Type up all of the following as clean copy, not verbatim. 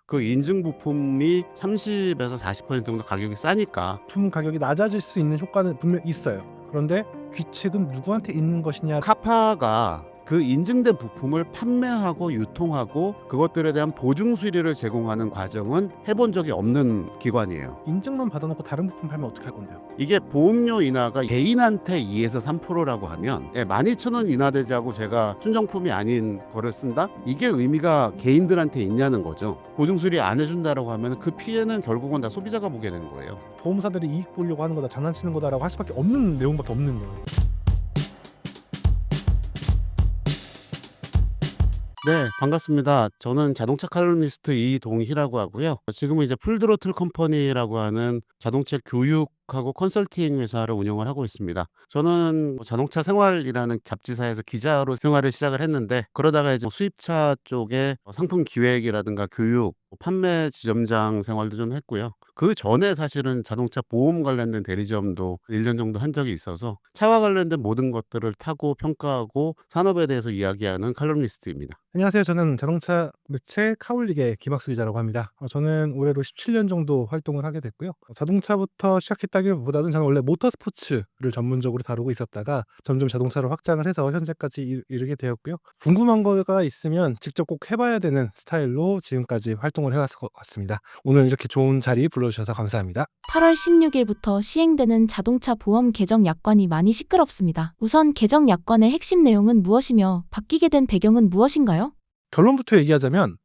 그 인증 부품이 30에서 40% 정도 가격이 싸니까 부품 가격이 낮아질 수 있는 효과는 분명 있어요. 그런데 규칙은 누구한테 있는 것이냐. 카파가 그 인증된 부품을 판매하고 유통하고 그것들에 대한 보증 수리를 제공하는 과정은 해본 적이 없는 기관이에요. 인증만 받아놓고 다른 부품 팔면 어떻게 할 건데요? 이게 보험료 인하가 개인한테 2에서 3%라고 하면 12,000원 인하되지 하고 제가 순정품이 아닌 거를 쓴다? 이게 의미가 개인들한테 있냐는 거죠. 보증 수리 안 해준다라고 하면 그 피해는 결국은 다 소비자가 보게 되는 거예요. 보험사들이 이익 보려고 하는 거다, 장난치는 거다라고 할 수밖에 없는 내용밖에 없는 거예요. 네, 반갑습니다. 저는 자동차 칼럼니스트 이동희라고 하고요. 지금은 이제 풀드로틀 컴퍼니라고 하는 자동차 교육하고 컨설팅 회사를 운영을 하고 있습니다. 저는 자동차 생활이라는 잡지사에서 기자로 생활을 시작을 했는데, 그러다가 이제 수입차 쪽에 상품 기획이라든가 교육, 판매 지점장 생활도 좀 했고요. 그 전에 사실은 자동차 보험 관련된 대리점도 1년 정도 한 적이 있어서 차와 관련된 모든 것들을 타고 평가하고 산업에 대해서 이야기하는 칼럼니스트입니다. 안녕하세요. 저는 자동차 매체 카울릭의 김학수 기자라고 합니다. 저는 올해로 17년 정도 활동을 하게 됐고요. 자동차부터 시작했다기보다는 저는 원래 모터스포츠를 전문적으로 다루고 있었다가 점점 자동차로 확장을 해서 현재까지 이르게 되었고요. 궁금한 거가 있으면 직접 꼭 해봐야 되는 스타일로 지금까지 활동을 해왔을 것 같습니다. 오늘 이렇게 좋은 자리 불러주셔서 감사합니다. 8월 16일부터 시행되는 자동차 보험 개정 약관이 많이 시끄럽습니다. 우선 개정 약관의 핵심 내용은 무엇이며 바뀌게 된 배경은 무엇인가요? 결론부터 얘기하자면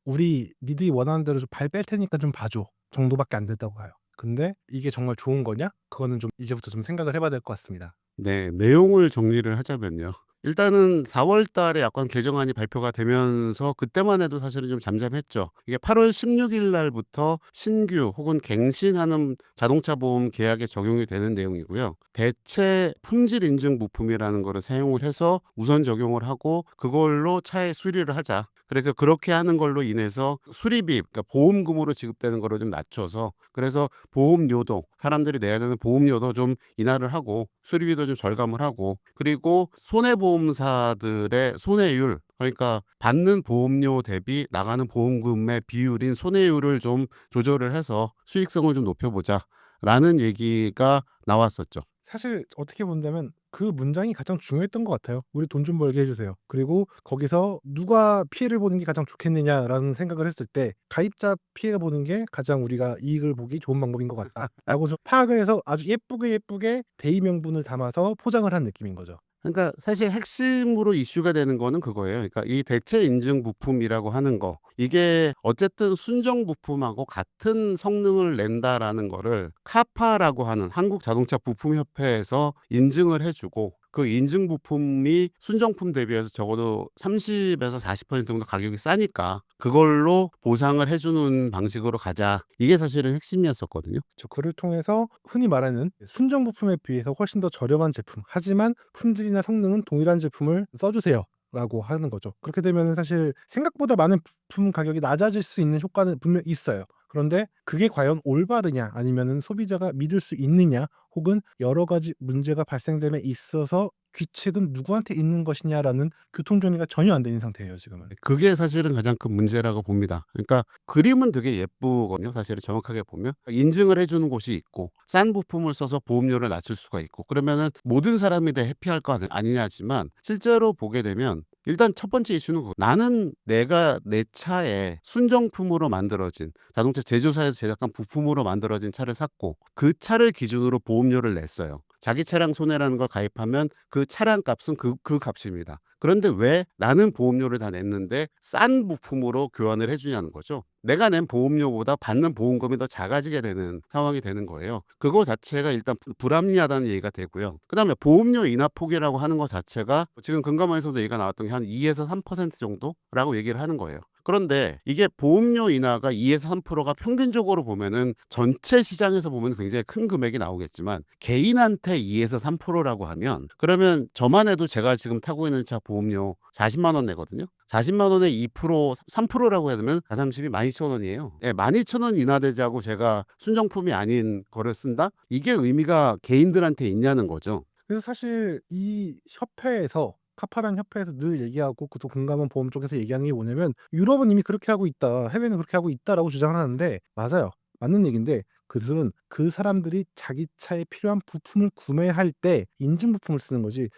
니들이 원하는 대로 좀 발 뺄 테니까 좀 봐줘 정도밖에 안 된다고 봐요. 근데 이게 정말 좋은 거냐? 그거는 좀 이제부터 좀 생각을 해봐야 될 것 같습니다. 네, 내용을 정리를 하자면요. 일단은 4월 달에 약관 개정안이 발표가 되면서 그때만 해도 사실은 좀 잠잠했죠. 이게 8월 16일 날부터 신규 혹은 갱신하는 자동차 보험 계약에 적용이 되는 내용이고요. 대체 품질 인증 부품이라는 거를 사용을 해서 우선 적용을 하고 그걸로 차의 수리를 하자. 그래서 그렇게 하는 걸로 인해서 수리비, 그러니까 보험금으로 지급되는 거를 좀 낮춰서, 그래서 보험료도 사람들이 내야 되는 보험료도 좀 인하를 하고 수리비도 좀 절감을 하고, 그리고 손해보험사들의 손해율, 그러니까 받는 보험료 대비 나가는 보험금의 비율인 손해율을 좀 조절을 해서 수익성을 좀 높여보자라는 얘기가 나왔었죠. 사실 어떻게 본다면 그 문장이 가장 중요했던 것 같아요. 우리 돈 좀 벌게 해주세요. 그리고 거기서 누가 피해를 보는 게 가장 좋겠느냐라는 생각을 했을 때 가입자 피해가 보는 게 가장 우리가 이익을 보기 좋은 방법인 것 같다라고 좀 파악을 해서 아주 예쁘게 대의 명분을 담아서 포장을 한 느낌인 거죠. 그러니까 사실 핵심으로 이슈가 되는 거는 그거예요. 그러니까 이 대체 인증 부품이라고 하는 거, 이게 어쨌든 순정 부품하고 같은 성능을 낸다라는 거를 카파라고 하는 한국 자동차 부품 협회에서 인증을 해주고, 그 인증 부품이 순정품 대비해서 적어도 30에서 40% 정도 가격이 싸니까 그걸로 보상을 해주는 방식으로 가자. 이게 사실은 핵심이었었거든요. 그를 통해서 흔히 말하는 순정 부품에 비해서 훨씬 더 저렴한 제품, 하지만 품질이나 성능은 동일한 제품을 써주세요 라고 하는 거죠. 그렇게 되면 사실 생각보다 많은 부품 가격이 낮아질 수 있는 효과는 분명 있어요. 그런데 그게 과연 올바르냐, 아니면은 소비자가 믿을 수 있느냐, 혹은 여러 가지 문제가 발생됨에 있어서 규칙은 누구한테 있는 것이냐라는 교통정리가 전혀 안 되는 상태예요, 지금은. 그게 사실은 가장 큰 문제라고 봅니다. 그러니까 그림은 되게 예쁘거든요. 사실은 정확하게 보면 인증을 해주는 곳이 있고 싼 부품을 써서 보험료를 낮출 수가 있고, 그러면은 모든 사람이 다 해피할 거 아니냐지만 실제로 보게 되면 일단 첫 번째 이슈는 나는 내가 내 차에 순정품으로 만들어진 자동차 제조사에서 제작한 부품으로 만들어진 차를 샀고 그 차를 기준으로 보험료를 냈어요. 자기 차량 손해라는 걸 가입하면 그 차량 값은 그 값입니다. 그런데 왜 나는 보험료를 다 냈는데 싼 부품으로 교환을 해주냐는 거죠. 내가 낸 보험료보다 받는 보험금이 더 작아지게 되는 상황이 되는 거예요. 그거 자체가 일단 불합리하다는 얘기가 되고요. 그 다음에 보험료 인하 폭이라고 하는 것 자체가 지금 금감원에서도 얘기가 나왔던 게 한 2에서 3% 정도라고 얘기를 하는 거예요. 그런데 이게 보험료 인하가 2에서 3%가 평균적으로 보면은 전체 시장에서 보면 굉장히 큰 금액이 나오겠지만 개인한테 2에서 3%라고 하면, 그러면 저만 해도 제가 지금 타고 있는 차 보험료 40만 원 내거든요. 40만 원에 2%, 3%라고 해두면 4, 32, 12,000원이에요. 예, 12,000원 인하되지 하고 제가 순정품이 아닌 거를 쓴다? 이게 의미가 개인들한테 있냐는 거죠. 그래서 사실 이 협회에서 카파란 협회에서 늘 얘기하고 그도 공감원 보험 쪽에서 얘기하는 게 뭐냐면 유럽은 이미 그렇게 하고 있다. 해외는 그렇게 하고 있다라고 주장을 하는데 맞아요. 맞는 얘기인데 그들은 그 사람들이 자기 차에 필요한 부품을 구매할 때 인증 부품을 쓰는 거지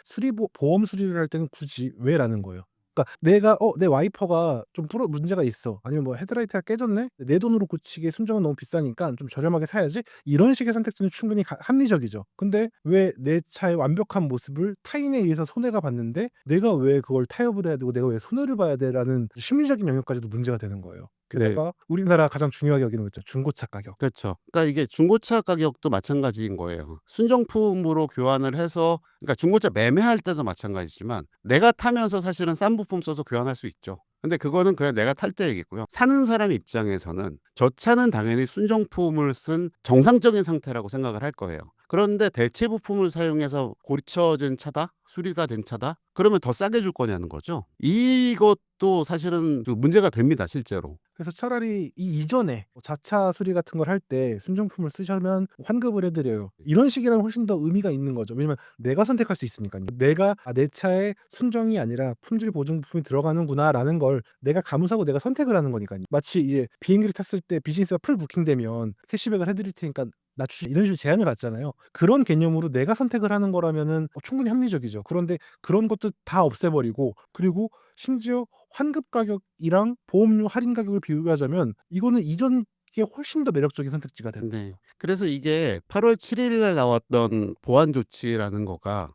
보험 수리를 할 때는 굳이 왜라는 거예요. 그러니까 내가 내 와이퍼가 좀 문제가 있어. 아니면 뭐 헤드라이트가 깨졌네. 내 돈으로 고치기에 순정은 너무 비싸니까 좀 저렴하게 사야지. 이런 식의 선택지는 충분히 합리적이죠. 근데 왜 내 차의 완벽한 모습을 타인에 의해서 손해가 봤는데 내가 왜 그걸 타협을 해야 되고 내가 왜 손해를 봐야 돼라는 심리적인 영역까지도 문제가 되는 거예요. 네. 게다가 우리나라 가장 중요하게 여기는 거 있죠. 중고차 가격. 그렇죠. 그러니까 이게 중고차 가격도 마찬가지인 거예요. 순정품으로 교환을 해서 그러니까 중고차 매매할 때도 마찬가지지만 내가 타면서 사실은 싼 부품 써서 교환할 수 있죠. 근데 그거는 그냥 내가 탈 때 얘기고요. 사는 사람 입장에서는 저 차는 당연히 순정품을 쓴 정상적인 상태라고 생각을 할 거예요. 그런데 대체 부품을 사용해서 고쳐진 차다? 수리가 된 차다? 그러면 더 싸게 줄 거냐는 거죠. 이것도 사실은 그 문제가 됩니다, 실제로. 그래서 차라리 이 이전에 뭐 자차 수리 같은 걸 할 때 순정품을 쓰시면 환급을 해드려요. 이런 식이라면 훨씬 더 의미가 있는 거죠. 왜냐면 내가 선택할 수 있으니까요. 내가 내 차에 순정이 아니라 품질 보증 부품이 들어가는구나라는 걸 내가 감수하고 내가 선택을 하는 거니까요. 마치 이제 비행기를 탔을 때 비즈니스가 풀 부킹되면 캐시백을 해드릴 테니까 낮추시 이런 식으로 제한을 받잖아요. 그런 개념으로 내가 선택을 하는 거라면은 충분히 합리적이죠. 그런데 그런 것도 다 없애버리고 그리고 심지어 환급 가격이랑 보험료 할인 가격을 비교하자면 이거는 이전 게 훨씬 더 매력적인 선택지가 돼요. 네. 그래서 이게 8월 7일 날 나왔던 보완 조치라는 거가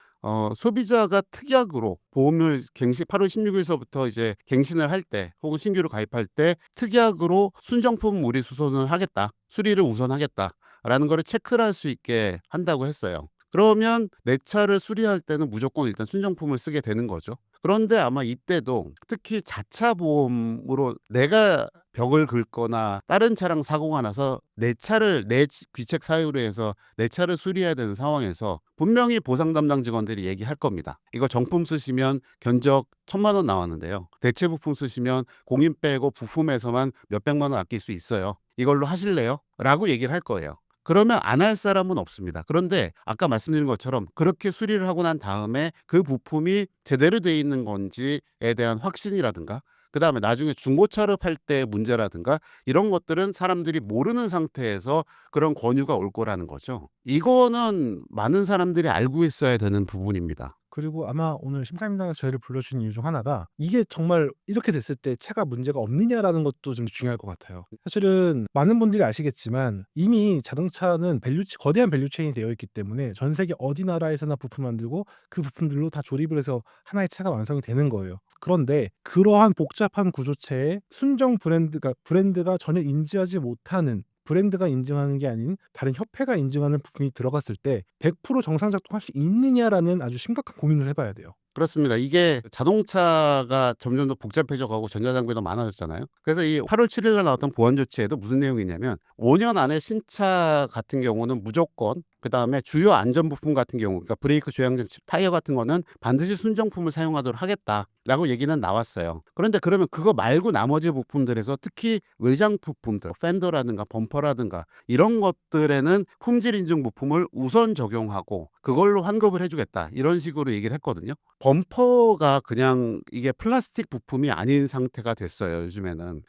소비자가 특약으로 보험료 갱신 8월 16일서부터 이제 갱신을 할 때 혹은 신규로 가입할 때 특약으로 순정품 무리 수선을 하겠다. 수리를 우선하겠다라는 거를 체크를 할 수 있게 한다고 했어요. 그러면 내 차를 수리할 때는 무조건 일단 순정품을 쓰게 되는 거죠. 그런데 아마 이때도 특히 자차 보험으로 내가 벽을 긁거나 다른 차랑 사고가 나서 내 차를 내 귀책 사유로 해서 내 차를 수리해야 되는 상황에서 분명히 보상 담당 직원들이 얘기할 겁니다. 이거 정품 쓰시면 견적 1,000만 원 나왔는데요. 대체 부품 쓰시면 공인 빼고 부품에서만 몇백만 원 아낄 수 있어요. 이걸로 하실래요? 라고 얘기를 할 거예요. 그러면 안 할 사람은 없습니다. 그런데 아까 말씀드린 것처럼 그렇게 수리를 하고 난 다음에 그 부품이 제대로 돼 있는 건지에 대한 확신이라든가 그다음에 나중에 중고차를 팔 때 문제라든가 이런 것들은 사람들이 모르는 상태에서 그런 권유가 올 거라는 거죠. 이거는 많은 사람들이 알고 있어야 되는 부분입니다. 그리고 아마 오늘 심사임당에서 저희를 불러주신 이유 중 하나가 이게 정말 이렇게 됐을 때 차가 문제가 없느냐라는 것도 좀 중요할 것 같아요. 사실은 많은 분들이 아시겠지만 이미 자동차는 거대한 밸류체인이 되어 있기 때문에 전 세계 어디 나라에서나 부품 만들고 그 부품들로 다 조립을 해서 하나의 차가 완성이 되는 거예요. 그런데 그러한 복잡한 구조체에 순정 브랜드가 전혀 인지하지 못하는 브랜드가 인증하는 게 아닌 다른 협회가 인증하는 부품이 들어갔을 때 100% 정상 작동할 수 있느냐라는 아주 심각한 고민을 해봐야 돼요. 그렇습니다. 이게 자동차가 점점 더 복잡해져 가고 전자장비도 많아졌잖아요. 그래서 이 8월 7일 날 나왔던 보완 조치에도 무슨 내용이 있냐면 5년 안에 신차 같은 경우는 무조건 그다음에 주요 안전 부품 같은 경우 그러니까 브레이크 조향장치 타이어 같은 거는 반드시 순정품을 사용하도록 하겠다라고 얘기는 나왔어요. 그런데 그러면 그거 말고 나머지 부품들에서 특히 외장 부품들 팬더라든가 범퍼라든가 이런 것들에는 품질 인증 부품을 우선 적용하고 그걸로 환급을 해주겠다 이런 식으로 얘기를 했거든요. 범퍼가 그냥 이게 플라스틱 부품이 아닌 상태가 됐어요.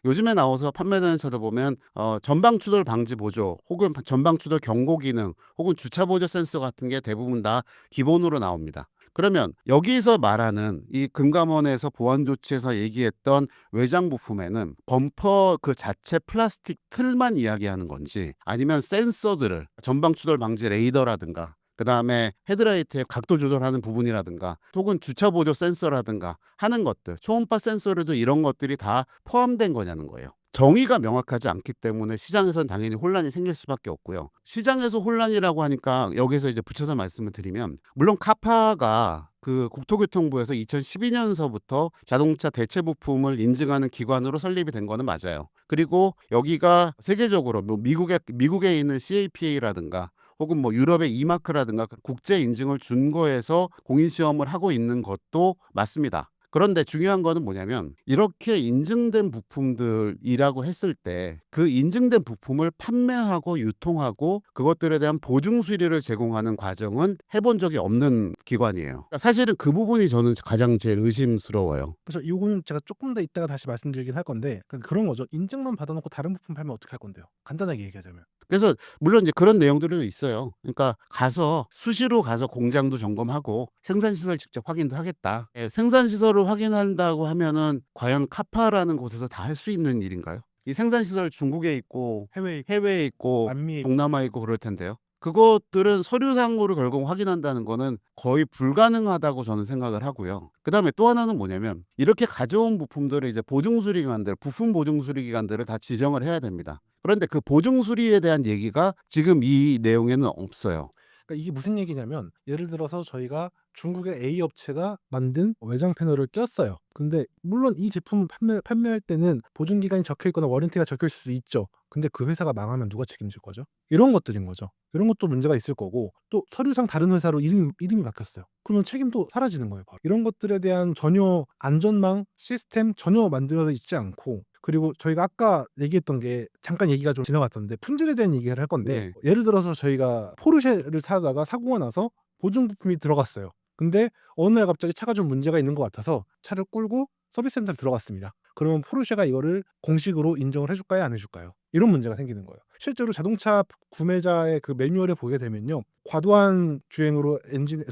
요즘에 나와서 판매되는 차들 보면 전방 추돌 방지 보조 혹은 전방 추돌 경고 기능 혹은 주차 보조 센서 같은 게 대부분 다 기본으로 나옵니다. 그러면 여기서 말하는 이 금감원에서 보완 조치에서 얘기했던 외장 부품에는 범퍼 그 자체 플라스틱 틀만 이야기하는 건지 아니면 센서들을 전방 추돌 방지 레이더라든가 그다음에 헤드라이트의 각도 조절하는 부분이라든가 혹은 주차 보조 센서라든가 하는 것들 초음파 센서로도 이런 것들이 다 포함된 거냐는 거예요. 정의가 명확하지 않기 때문에 시장에서는 당연히 혼란이 생길 수밖에 없고요. 시장에서 혼란이라고 하니까 여기서 이제 붙여서 말씀을 드리면 물론 카파가 그 국토교통부에서 2012년서부터 자동차 대체 부품을 인증하는 기관으로 설립이 된 거는 맞아요. 그리고 여기가 세계적으로 뭐 미국에 있는 CAPA라든가 혹은 뭐 유럽의 이마크라든가 국제 인증을 준 거에서 공인 시험을 하고 있는 것도 맞습니다. 그런데 중요한 거는 뭐냐면 이렇게 인증된 부품들이라고 했을 때 그 인증된 부품을 판매하고 유통하고 그것들에 대한 보증 수리를 제공하는 과정은 해본 적이 없는 기관이에요. 그러니까 사실은 그 부분이 저는 가장 제일 의심스러워요. 그래서 이거는 제가 조금 더 이따가 다시 말씀드리긴 할 건데 그러니까 그런 거죠. 인증만 받아놓고 다른 부품 팔면 어떻게 할 건데요? 간단하게 얘기하자면. 그래서 물론 이제 그런 내용들은 있어요. 그러니까 가서 수시로 가서 공장도 점검하고 생산 시설 직접 확인도 하겠다. 예, 생산 시설을 확인한다고 하면은 과연 카파라는 곳에서 다 할 수 있는 일인가요? 이 생산 시설 중국에 있고 해외 해외에 있고 남미 동남아에 있고 그럴 텐데요. 그것들은 서류상으로 결국 확인한다는 거는 거의 불가능하다고 저는 생각을 하고요. 그다음에 또 하나는 뭐냐면 이렇게 가져온 부품들을 이제 보증수리기관들, 부품 보증수리기관들을 다 지정을 해야 됩니다. 그런데 그 보증수리에 대한 얘기가 지금 이 내용에는 없어요. 그러니까 이게 무슨 얘기냐면 예를 들어서 저희가 중국의 A 업체가 만든 외장 패널을 꼈어요. 근데 물론 이 제품을 판매할 때는 보증 기간이 적혀 있거나 워런티가 적혀 있을 수 있죠. 근데 그 회사가 망하면 누가 책임질 거죠? 이런 것들인 거죠. 이런 것도 문제가 있을 거고 또 서류상 다른 회사로 이름이 바뀌었어요. 그러면 책임도 사라지는 거예요. 바로. 이런 것들에 대한 전혀 안전망 시스템 전혀 만들어져 있지 않고 그리고 저희가 아까 얘기했던 게 잠깐 얘기가 좀 지나갔던데 품질에 대한 얘기를 할 건데 네. 예를 들어서 저희가 포르쉐를 사다가 사고가 나서 보증 부품이 들어갔어요. 근데 어느 날 갑자기 차가 좀 문제가 있는 것 같아서 차를 끌고 서비스 센터에 들어갔습니다. 그러면 포르쉐가 이거를 공식으로 인정을 해줄까요? 안 해줄까요? 이런 문제가 생기는 거예요. 실제로 자동차 구매자의 그 매뉴얼에 보게 되면요. 과도한 주행으로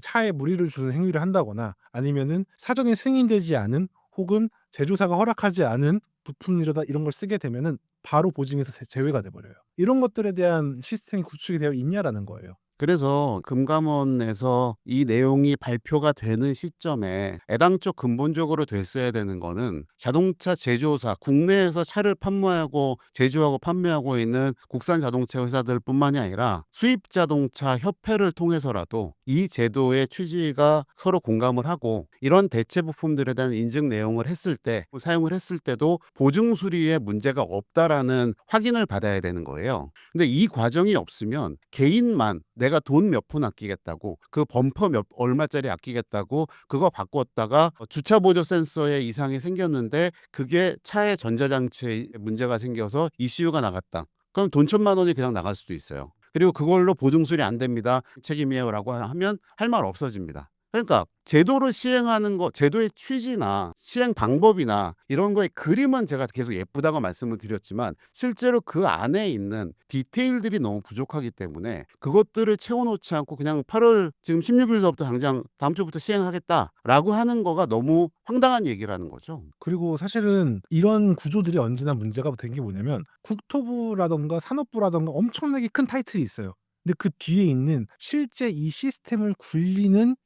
차에 무리를 주는 행위를 한다거나 아니면은 사전에 승인되지 않은 혹은 제조사가 허락하지 않은 부품이라다 이런 걸 쓰게 되면은 바로 보증에서 제외가 돼 버려요. 이런 것들에 대한 시스템이 구축이 되어 있냐라는 거예요. 그래서 금감원에서 이 내용이 발표가 되는 시점에 애당초 근본적으로 됐어야 되는 거는 자동차 제조사, 국내에서 차를 판매하고 제조하고 판매하고 있는 국산 자동차 회사들뿐만이 아니라 수입 자동차 협회를 통해서라도 이 제도의 취지가 서로 공감을 하고 이런 대체 부품들에 대한 인증 내용을 했을 때 사용을 했을 때도 보증 수리에 문제가 없다라는 확인을 받아야 되는 거예요. 근데 이 과정이 없으면 개인만 내가 돈 몇 푼 아끼겠다고 그 범퍼 몇 얼마짜리 아끼겠다고 그거 바꿨다가 주차 보조 센서에 이상이 생겼는데 그게 차의 전자장치에 문제가 생겨서 이슈가 나갔다. 그럼 돈 1,000만 원이 그냥 나갈 수도 있어요. 그리고 그걸로 보증 수리 안 됩니다. 책임이에요라고 하면 할 말 없어집니다. 그러니까 제도를 시행하는 거, 제도의 취지나 시행 방법이나 이런 거의 그림은 제가 계속 예쁘다고 말씀을 드렸지만 실제로 그 안에 있는 디테일들이 너무 부족하기 때문에 그것들을 채워놓지 않고 그냥 8월 지금 16일부터 당장 다음 주부터 시행하겠다라고 하는 거가 너무 황당한 얘기라는 거죠. 그리고 사실은 이런 구조들이 언제나 문제가 된 게 뭐냐면 국토부라든가 산업부라든가 엄청나게 큰 타이틀이 있어요. 근데 그 뒤에 있는 실제 이 시스템을 굴리는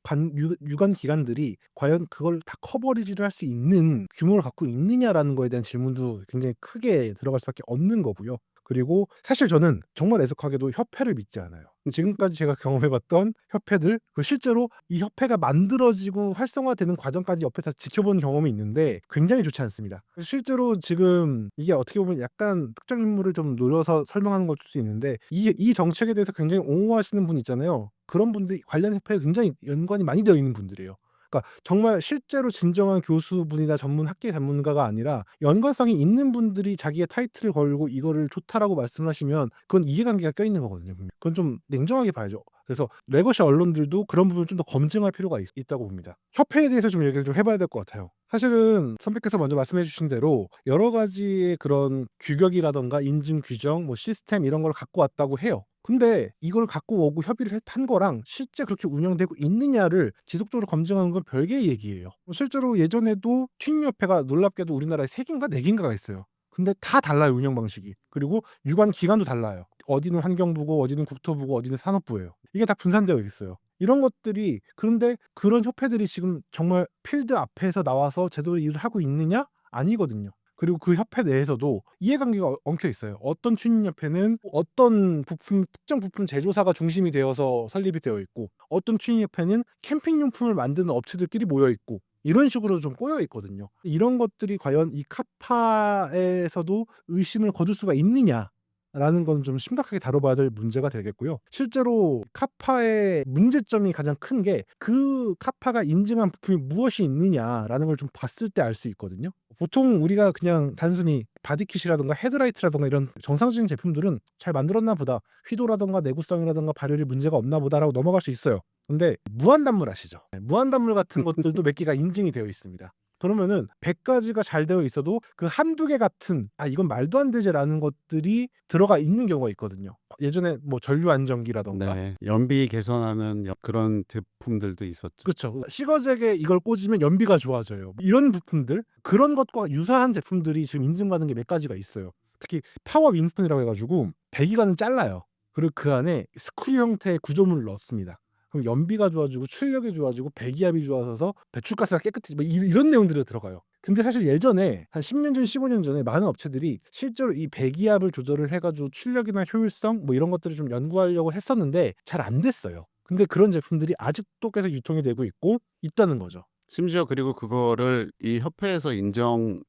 유관 기관들이 과연 그걸 다 커버리지를 할 수 있는 규모를 갖고 있느냐라는 거에 대한 질문도 굉장히 크게 들어갈 수밖에 없는 거고요. 그리고 사실 저는 정말 애석하게도 협회를 믿지 않아요. 지금까지 제가 경험해봤던 협회들 실제로 이 협회가 만들어지고 활성화되는 과정까지 옆에 다 지켜본 경험이 있는데 굉장히 좋지 않습니다. 실제로 지금 이게 어떻게 보면 약간 특정 인물을 좀 노려서 설명하는 걸 수 있는데 이 정책에 대해서 굉장히 옹호하시는 분 있잖아요. 그런 분들이 관련 협회에 굉장히 연관이 많이 되어 있는 분들이에요. 그러니까 정말 실제로 진정한 교수분이나 전문 학계 전문가가 아니라 연관성이 있는 분들이 자기의 타이틀을 걸고 이거를 좋다라고 말씀하시면 그건 이해관계가 껴있는 거거든요. 그건 좀 냉정하게 봐야죠. 그래서 레거시 언론들도 그런 부분을 좀 더 검증할 필요가 있다고 봅니다. 협회에 대해서 좀 얘기를 좀 해봐야 될 것 같아요. 사실은 선배께서 먼저 말씀해 주신 대로 여러 가지의 그런 규격이라던가 인증 규정, 뭐 시스템 이런 걸 갖고 왔다고 해요. 근데 이걸 갖고 오고 협의를 한 거랑 실제 그렇게 운영되고 있느냐를 지속적으로 검증하는 건 별개의 얘기예요. 실제로 예전에도 튜닝협회가 놀랍게도 우리나라에 3개인가 4개인가가 있어요. 근데 다 달라요, 운영 방식이. 그리고 유관 기관도 달라요. 어디는 환경부고 어디는 국토부고 어디는 산업부예요. 이게 다 분산되어 있어요. 이런 것들이 그런데 그런 협회들이 지금 정말 필드 앞에서 나와서 제대로 일을 하고 있느냐? 아니거든요. 그리고 그 협회 내에서도 이해관계가 엉켜 있어요. 어떤 튜닝협회는 어떤 부품 특정 부품 제조사가 중심이 되어서 설립이 되어 있고 어떤 튜닝협회는 캠핑용품을 만드는 업체들끼리 모여 있고 이런 식으로 좀 꼬여 있거든요. 이런 것들이 과연 이 카파에서도 의심을 거둘 수가 있느냐? 라는 건 좀 심각하게 다뤄봐야 될 문제가 되겠고요. 실제로 카파의 문제점이 가장 큰 게 그 카파가 인증한 부품이 무엇이 있느냐라는 걸 좀 봤을 때 알 수 있거든요. 보통 우리가 그냥 단순히 바디킷이라든가 헤드라이트라든가 이런 정상적인 제품들은 잘 만들었나 보다, 휘도라든가 내구성이라든가 발열이 문제가 없나 보다라고 넘어갈 수 있어요. 근데 무한단물 아시죠? 무한단물 같은 것들도 몇 개가 인증이 되어 있습니다. 그러면은 100가지가 잘 되어 있어도 그 한두 개 같은 이건 말도 안 되지라는 것들이 들어가 있는 경우가 있거든요. 예전에 뭐 전류 안정기라던가 네, 연비 개선하는 그런 제품들도 있었죠. 그렇죠. 시거잭에 이걸 꽂으면 연비가 좋아져요. 이런 부품들, 그런 것과 유사한 제품들이 지금 인증받은 게 몇 가지가 있어요. 특히 파워 윈스턴이라고 해가지고 배기관을 잘라요. 그리고 그 안에 스크류 형태의 구조물을 넣습니다. 그럼 연비가 좋아지고 출력이 좋아지고 배기압이 좋아져서 배출가스가 깨끗해지고 뭐 이런 내용들이 들어가요. 근데 사실 예전에 한 10년 전, 15년 전에 많은 업체들이 실제로 이 배기압을 조절을 해가지고 출력이나 효율성 뭐 이런 것들을 좀 연구하려고 했었는데 잘 안 됐어요. 근데 그런 제품들이 아직도 계속 유통이 되고 있고 있다는 거죠. 심지어 그리고 그거를 이 협회에서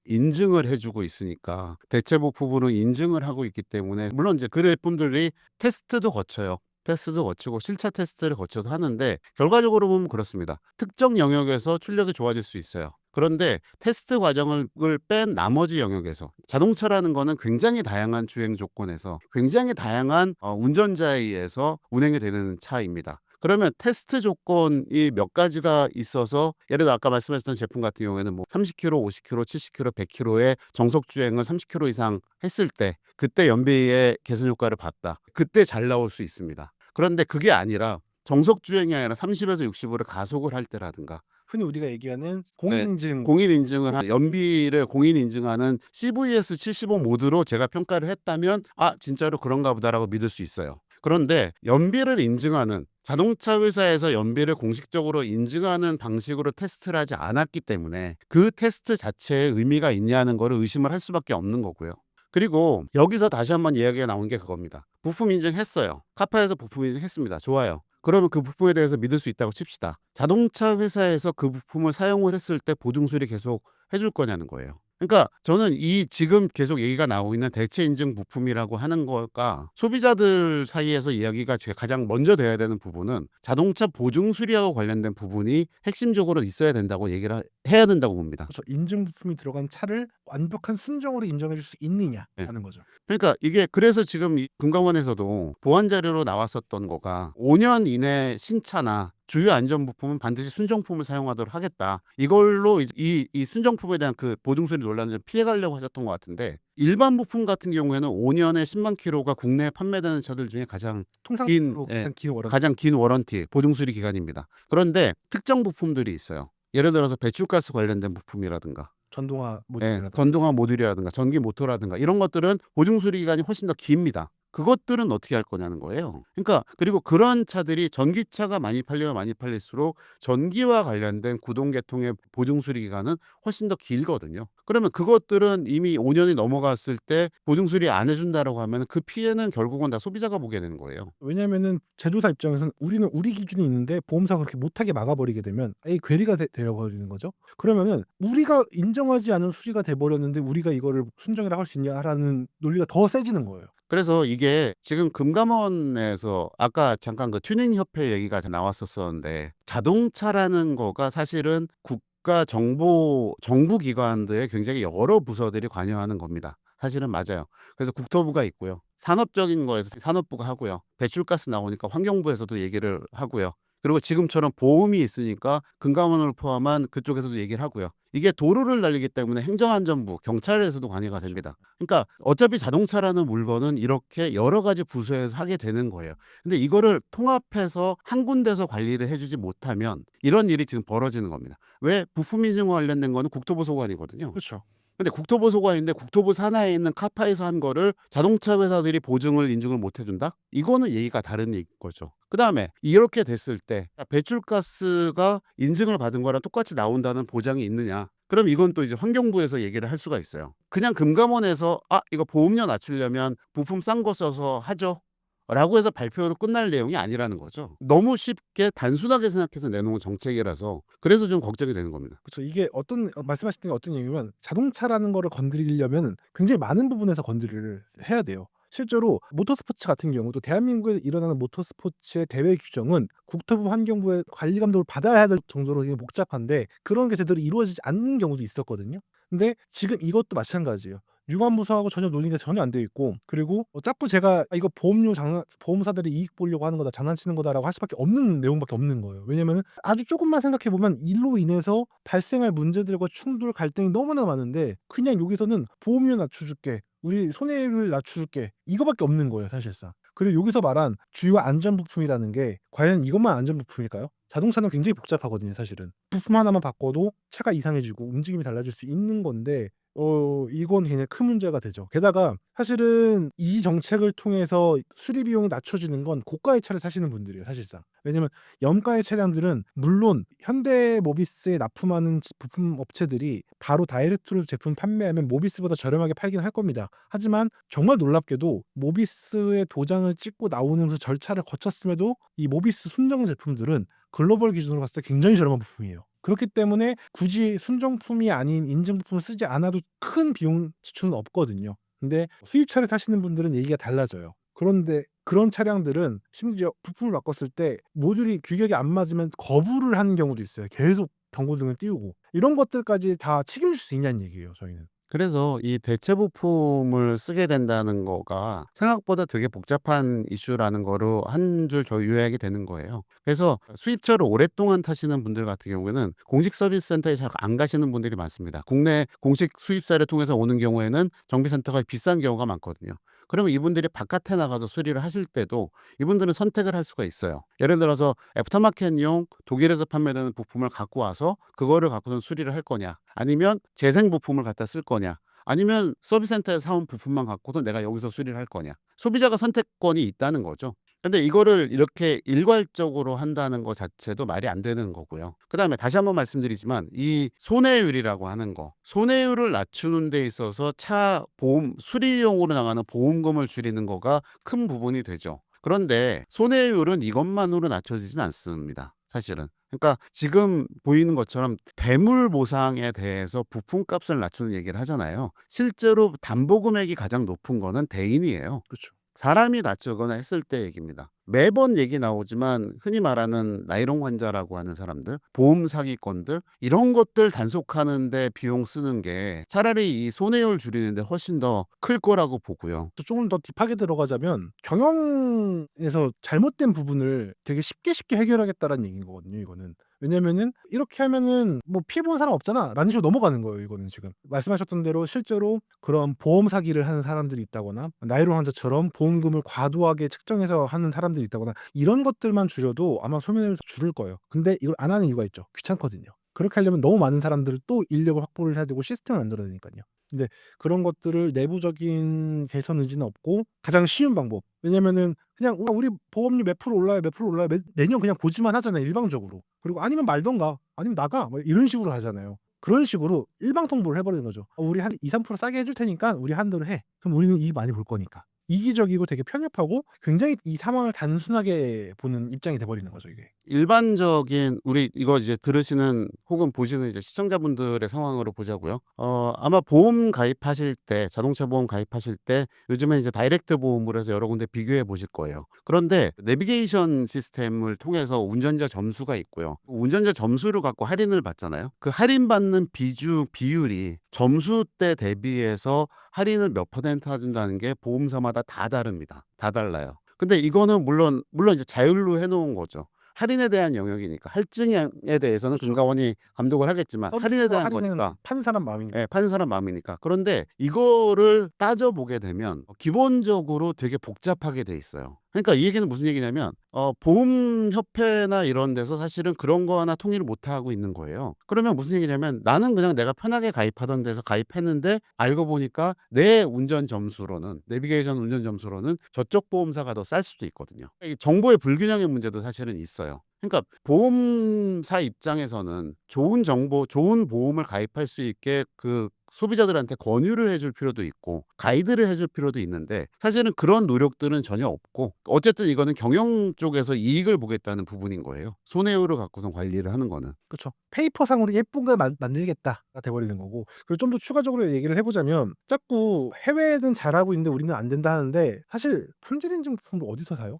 인증을 해주고 있으니까 대체 부품으로 인증을 하고 있기 때문에 물론 이제 그 제품들이 테스트도 거쳐요. 테스트도 거치고 실차 테스트를 거쳐서 하는데 결과적으로 보면 그렇습니다. 특정 영역에서 출력이 좋아질 수 있어요. 그런데 테스트 과정을 뺀 나머지 영역에서 자동차라는 거는 굉장히 다양한 주행 조건에서 굉장히 다양한 운전자에 의해서 운행이 되는 차입니다. 그러면 테스트 조건이 몇 가지가 있어서 예를 들어 아까 말씀하셨던 제품 같은 경우에는 뭐 30km, 50km, 70km, 100km의 정속 주행을 30km 이상 했을 때 그때 연비의 개선 효과를 봤다. 그때 잘 나올 수 있습니다. 그런데 그게 아니라 정속 주행이 아니라 30에서 60으로 가속을 할 때라든가 흔히 우리가 얘기하는 네, 공인인증 공인 인증을 연비를 공인 인증하는 CVS 75 모드로 제가 평가를 했다면 진짜로 그런가 보다라고 믿을 수 있어요. 그런데 연비를 인증하는 자동차 회사에서 연비를 공식적으로 인증하는 방식으로 테스트를 하지 않았기 때문에 그 테스트 자체에 의미가 있냐는 거를 의심을 할 수밖에 없는 거고요. 그리고 여기서 다시 한번 이야기가 나온 게 그겁니다. 부품 인증했어요. 카파에서 부품 인증했습니다. 좋아요. 그러면 그 부품에 대해서 믿을 수 있다고 칩시다. 자동차 회사에서 그 부품을 사용을 했을 때 보증 수리 계속 해줄 거냐는 거예요. 그러니까 저는 이 지금 계속 얘기가 나오고 있는 대체 인증 부품이라고 하는 거가 소비자들 사이에서 이야기가 제가 가장 먼저 돼야 되는 부분은 자동차 보증 수리하고 관련된 부분이 핵심적으로 있어야 된다고 얘기를 해야 된다고 봅니다. 그렇죠. 인증 부품이 들어간 차를 완벽한 순정으로 인정해 줄 수 있느냐 네. 하는 거죠. 그러니까 이게 그래서 지금 이 금감원에서도 보안 자료로 나왔었던 거가 5년 이내 신차나 주요 안전 부품은 반드시 순정품을 사용하도록 하겠다. 이걸로 이 순정품에 대한 그 보증 수리 논란을 피해가려고 하셨던 것 같은데 일반 부품 같은 경우에는 5년에 10만 킬로가 국내에 판매되는 차들 중에 가장 통상적으로 예, 가장 긴 워런티. 가장 긴 워런티 보증 수리 기간입니다. 그런데 특정 부품들이 있어요. 예를 들어서 배출가스 관련된 부품이라든가 전동화 예, 모델이라든가 전동화 모듈이라든가 전기 모터라든가 이런 것들은 보증 수리 기간이 훨씬 더 깁니다. 그것들은 어떻게 할 거냐는 거예요. 그러니까 그리고 그런 차들이 전기차가 많이 팔리면 많이 팔릴수록 전기와 관련된 구동 계통의 보증 수리 기간은 훨씬 더 길거든요. 그러면 그것들은 이미 5년이 넘어갔을 때 보증 수리 안 해준다라고 하면 그 피해는 결국은 다 소비자가 보게 되는 거예요. 왜냐면은 제조사 입장에서는 우리는 우리 기준이 있는데 보험사가 그렇게 못하게 막아버리게 되면 이 괴리가 되어버리는 거죠. 그러면은 우리가 인정하지 않은 수리가 돼버렸는데 우리가 이거를 순정이라고 할 수 있냐라는 논리가 더 세지는 거예요. 그래서 이게 지금 금감원에서 아까 잠깐 그 튜닝 협회 얘기가 나왔었었는데 자동차라는 거가 사실은 국가 정부 기관들의 굉장히 여러 부서들이 관여하는 겁니다. 사실은 맞아요. 그래서 국토부가 있고요. 산업적인 거에서 산업부가 하고요. 배출가스 나오니까 환경부에서도 얘기를 하고요. 그리고 지금처럼 보험이 있으니까 금감원을 포함한 그쪽에서도 얘기를 하고요. 이게 도로를 날리기 때문에 행정안전부, 경찰에서도 관여가 됩니다. 그러니까 어차피 자동차라는 물건은 이렇게 여러 가지 부서에서 하게 되는 거예요. 근데 이거를 통합해서 한 군데서 관리를 해주지 못하면 이런 일이 지금 벌어지는 겁니다. 왜? 부품 인증과 관련된 거는 국토부 소관이거든요. 그렇죠. 근데 국토부 소관인데 국토부 산하에 있는 카파에서 한 거를 자동차 회사들이 보증을 인증을 못 해준다? 이거는 얘기가 다른 얘기인 거죠. 그 다음에 이렇게 됐을 때 배출가스가 인증을 받은 거랑 똑같이 나온다는 보장이 있느냐? 그럼 이건 또 이제 환경부에서 얘기를 할 수가 있어요. 그냥 금감원에서 이거 보험료 낮추려면 부품 싼 거 써서 하죠. 라고 해서 발표로 끝날 내용이 아니라는 거죠. 너무 쉽게 단순하게 생각해서 내놓은 정책이라서 그래서 좀 걱정이 되는 겁니다. 그렇죠. 이게 말씀하셨던 게 어떤 얘기냐면 자동차라는 거를 건드리려면 굉장히 많은 부분에서 건드리를 해야 돼요. 실제로 모터스포츠 같은 경우도 대한민국에 일어나는 모터스포츠의 대회 규정은 국토부 환경부의 관리 감독을 받아야 될 정도로 되게 복잡한데 그런 게 제대로 이루어지지 않는 경우도 있었거든요. 근데 지금 이것도 마찬가지예요. 유관부서하고 전혀 논의가 전혀 안 돼 있고 그리고 자꾸 제가 이거 보험사들이 이익 보려고 하는 거다 장난치는 거다라고 할 수밖에 없는 내용밖에 없는 거예요. 왜냐면 아주 조금만 생각해 보면 이로 인해서 발생할 문제들과 충돌 갈등이 너무나 많은데 그냥 여기서는 보험료 낮춰줄게 우리 손해율 낮춰줄게 이거밖에 없는 거예요 사실상. 그리고 여기서 말한 주요 안전 부품이라는 게 과연 이것만 안전 부품일까요? 자동차는 굉장히 복잡하거든요 사실은. 부품 하나만 바꿔도 차가 이상해지고 움직임이 달라질 수 있는 건데 이건 굉장히 큰 문제가 되죠. 게다가 사실은 이 정책을 통해서 수리 비용이 낮춰지는 건 고가의 차를 사시는 분들이에요 사실상. 왜냐면 염가의 차량들은 물론 현대모비스에 납품하는 부품 업체들이 바로 다이렉트로 제품 판매하면 모비스보다 저렴하게 팔긴 할 겁니다. 하지만 정말 놀랍게도 모비스의 도장을 찍고 나오는 그 절차를 거쳤음에도 이 모비스 순정 제품들은 글로벌 기준으로 봤을 때 굉장히 저렴한 부품이에요. 그렇기 때문에 굳이 순정품이 아닌 인증부품을 쓰지 않아도 큰 비용 지출은 없거든요. 근데 수입차를 타시는 분들은 얘기가 달라져요. 그런데 그런 차량들은 심지어 부품을 바꿨을 때 모듈이 규격이 안 맞으면 거부를 하는 경우도 있어요. 계속 경고등을 띄우고. 이런 것들까지 다 책임질 수 있냐는 얘기예요 저희는. 그래서 이 대체 부품을 쓰게 된다는 거가 생각보다 되게 복잡한 이슈라는 거로 한 줄 더 요약이 되는 거예요. 그래서 수입차를 오랫동안 타시는 분들 같은 경우에는 공식 서비스 센터에 잘 안 가시는 분들이 많습니다. 국내 공식 수입사를 통해서 오는 경우에는 정비센터가 비싼 경우가 많거든요. 그러면 이분들이 바깥에 나가서 수리를 하실 때도 이분들은 선택을 할 수가 있어요. 예를 들어서 애프터마켓용 독일에서 판매되는 부품을 갖고 와서 그거를 갖고선 수리를 할 거냐, 아니면 재생 부품을 갖다 쓸 거냐, 아니면 서비스센터에서 사온 부품만 갖고도 내가 여기서 수리를 할 거냐. 소비자가 선택권이 있다는 거죠. 근데 이거를 이렇게 일괄적으로 한다는 것 자체도 말이 안 되는 거고요. 그다음에 다시 한번 말씀드리지만 이 손해율이라고 하는 거, 손해율을 낮추는 데 있어서 차 보험 수리용으로 나가는 보험금을 줄이는 거가 큰 부분이 되죠. 그런데 손해율은 이것만으로 낮춰지진 않습니다. 사실은. 그러니까 지금 보이는 것처럼 대물 보상에 대해서 부품값을 낮추는 얘기를 하잖아요. 실제로 담보 금액이 가장 높은 거는 대인이에요. 그렇죠. 사람이 다치거나 했을 때 얘기입니다. 매번 얘기 나오지만 흔히 말하는 나이롱 환자라고 하는 사람들, 보험 사기건들 이런 것들 단속하는데 비용 쓰는 게 차라리 이 손해율 줄이는데 훨씬 더 클 거라고 보고요. 조금 더 딥하게 들어가자면 경영에서 잘못된 부분을 되게 쉽게 해결하겠다라는 얘기인 거거든요 이거는. 왜냐면은 이렇게 하면은 뭐 피해 본 사람 없잖아라는 식으로 넘어가는 거예요 이거는 지금. 말씀하셨던 대로 실제로 그런 보험 사기를 하는 사람들이 있다거나 나이로 환자처럼 보험금을 과도하게 측정해서 하는 사람들이 있다거나 이런 것들만 줄여도 아마 소멸을 줄을 거예요. 근데 이걸 안 하는 이유가 있죠. 귀찮거든요. 그렇게 하려면 너무 많은 사람들을 또 인력을 확보를 해야 되고 시스템을 만들어야 되니까요. 근데 그런 것들을 내부적인 개선 의지는 없고 가장 쉬운 방법. 왜냐면은 그냥 우리 보험료 몇 프로 올라요, 몇 프로 올라요. 매년 그냥 보지만 하잖아요, 일방적으로. 그리고 아니면 말던가, 아니면 나가, 뭐 이런 식으로 하잖아요. 그런 식으로 일방 통보를 해버리는 거죠. 우리 한 2, 3% 싸게 해줄 테니까 우리 한 대로 해. 그럼 우리는 이익 많이 볼 거니까. 이기적이고 되게 편협하고 굉장히 이 상황을 단순하게 보는 입장이 돼버리는 거죠, 이게. 일반적인 우리 이거 이제 들으시는 혹은 보시는 이제 시청자분들의 상황으로 보자고요. 아마 보험 가입하실 때, 자동차 보험 가입하실 때 요즘에 이제 다이렉트 보험으로 해서 여러 군데 비교해 보실 거예요. 그런데 내비게이션 시스템을 통해서 운전자 점수가 있고요. 운전자 점수를 갖고 할인을 받잖아요. 그 할인받는 비율이 점수 때 대비해서 할인을 몇 퍼센트 해준다는 게 보험사마다 다 다릅니다. 다 달라요. 근데 이거는 물론 이제 자율로 해놓은 거죠. 할인에 대한 영역이니까 할증에 대해서는 그렇죠. 금감원이 감독을 하겠지만 할인에 대한 거니까 파는 사람 마음이니까. 예, 파는 사람 마음이니까. 그런데 이거를 따져보게 되면 기본적으로 되게 복잡하게 돼 있어요. 그러니까 이 얘기는 무슨 얘기냐면 보험협회나 이런 데서 사실은 그런 거 하나 통일을 못하고 있는 거예요. 그러면 무슨 얘기냐면 나는 그냥 내가 편하게 가입하던 데서 가입했는데 알고 보니까 내 운전 점수로는 내비게이션 운전 점수로는 저쪽 보험사가 더 쌀 수도 있거든요. 이 정보의 불균형의 문제도 사실은 있어요. 그러니까 보험사 입장에서는 좋은 정보, 좋은 보험을 가입할 수 있게 그 소비자들한테 권유를 해줄 필요도 있고 가이드를 해줄 필요도 있는데 사실은 그런 노력들은 전혀 없고 어쨌든 이거는 경영 쪽에서 이익을 보겠다는 부분인 거예요. 손해율을 갖고선 관리를 하는 거는. 그렇죠. 페이퍼상으로 예쁜 걸 만들겠다가 돼버리는 거고. 그리고 좀 더 추가적으로 얘기를 해보자면 자꾸 해외는 잘하고 있는데 우리는 안 된다 하는데 사실 품질 인증 부품을 어디서 사요?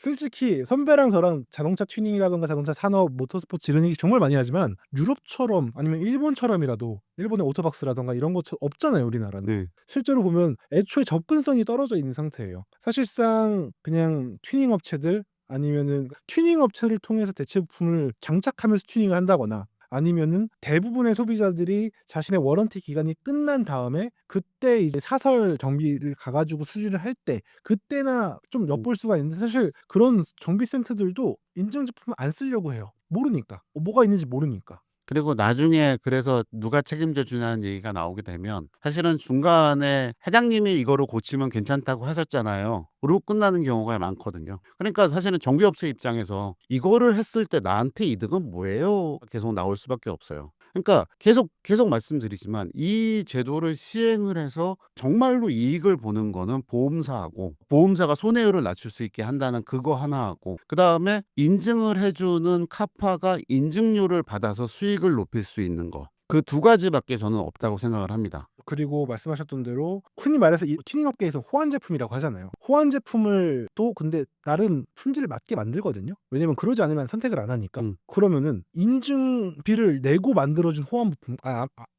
솔직히 선배랑 저랑 자동차 튜닝이라던가 자동차 산업, 모터스포츠 이런 얘기 정말 많이 하지만 유럽처럼 아니면 일본처럼이라도 일본의 오토박스라던가 이런 거 없잖아요, 우리나라는. 네. 실제로 보면 애초에 접근성이 떨어져 있는 상태예요. 사실상 그냥 튜닝 업체들 아니면은 튜닝 업체를 통해서 대체 부품을 장착하면서 튜닝을 한다거나 아니면은 대부분의 소비자들이 자신의 워런티 기간이 끝난 다음에 그때 이제 사설 정비를 가가지고 수리를 할 때 그때나 좀 엿볼 수가 있는데 사실 그런 정비 센터들도 인증 제품을 안 쓰려고 해요. 모르니까. 뭐가 있는지 모르니까. 그리고 나중에 그래서 누가 책임져 주냐는 얘기가 나오게 되면 사실은 중간에 회장님이 이거를 고치면 괜찮다고 하셨잖아요. 그러고 끝나는 경우가 많거든요. 그러니까 사실은 정비업체 입장에서 이거를 했을 때 나한테 이득은 뭐예요? 계속 나올 수밖에 없어요. 그러니까 계속 말씀드리지만 이 제도를 시행을 해서 정말로 이익을 보는 거는 보험사하고 보험사가 손해율을 낮출 수 있게 한다는 그거 하나하고 그다음에 인증을 해주는 카파가 인증료를 받아서 수익을 높일 수 있는 거. 그 두 가지밖에 저는 없다고 생각을 합니다. 그리고 말씀하셨던 대로 흔히 말해서 이 튜닝 업계에서 호환 제품이라고 하잖아요. 호환 제품을 또 근데 나름 품질을 맞게 만들거든요. 왜냐면 그러지 않으면 선택을 안 하니까. 그러면은 인증비를 내고 만들어진 호환 부품,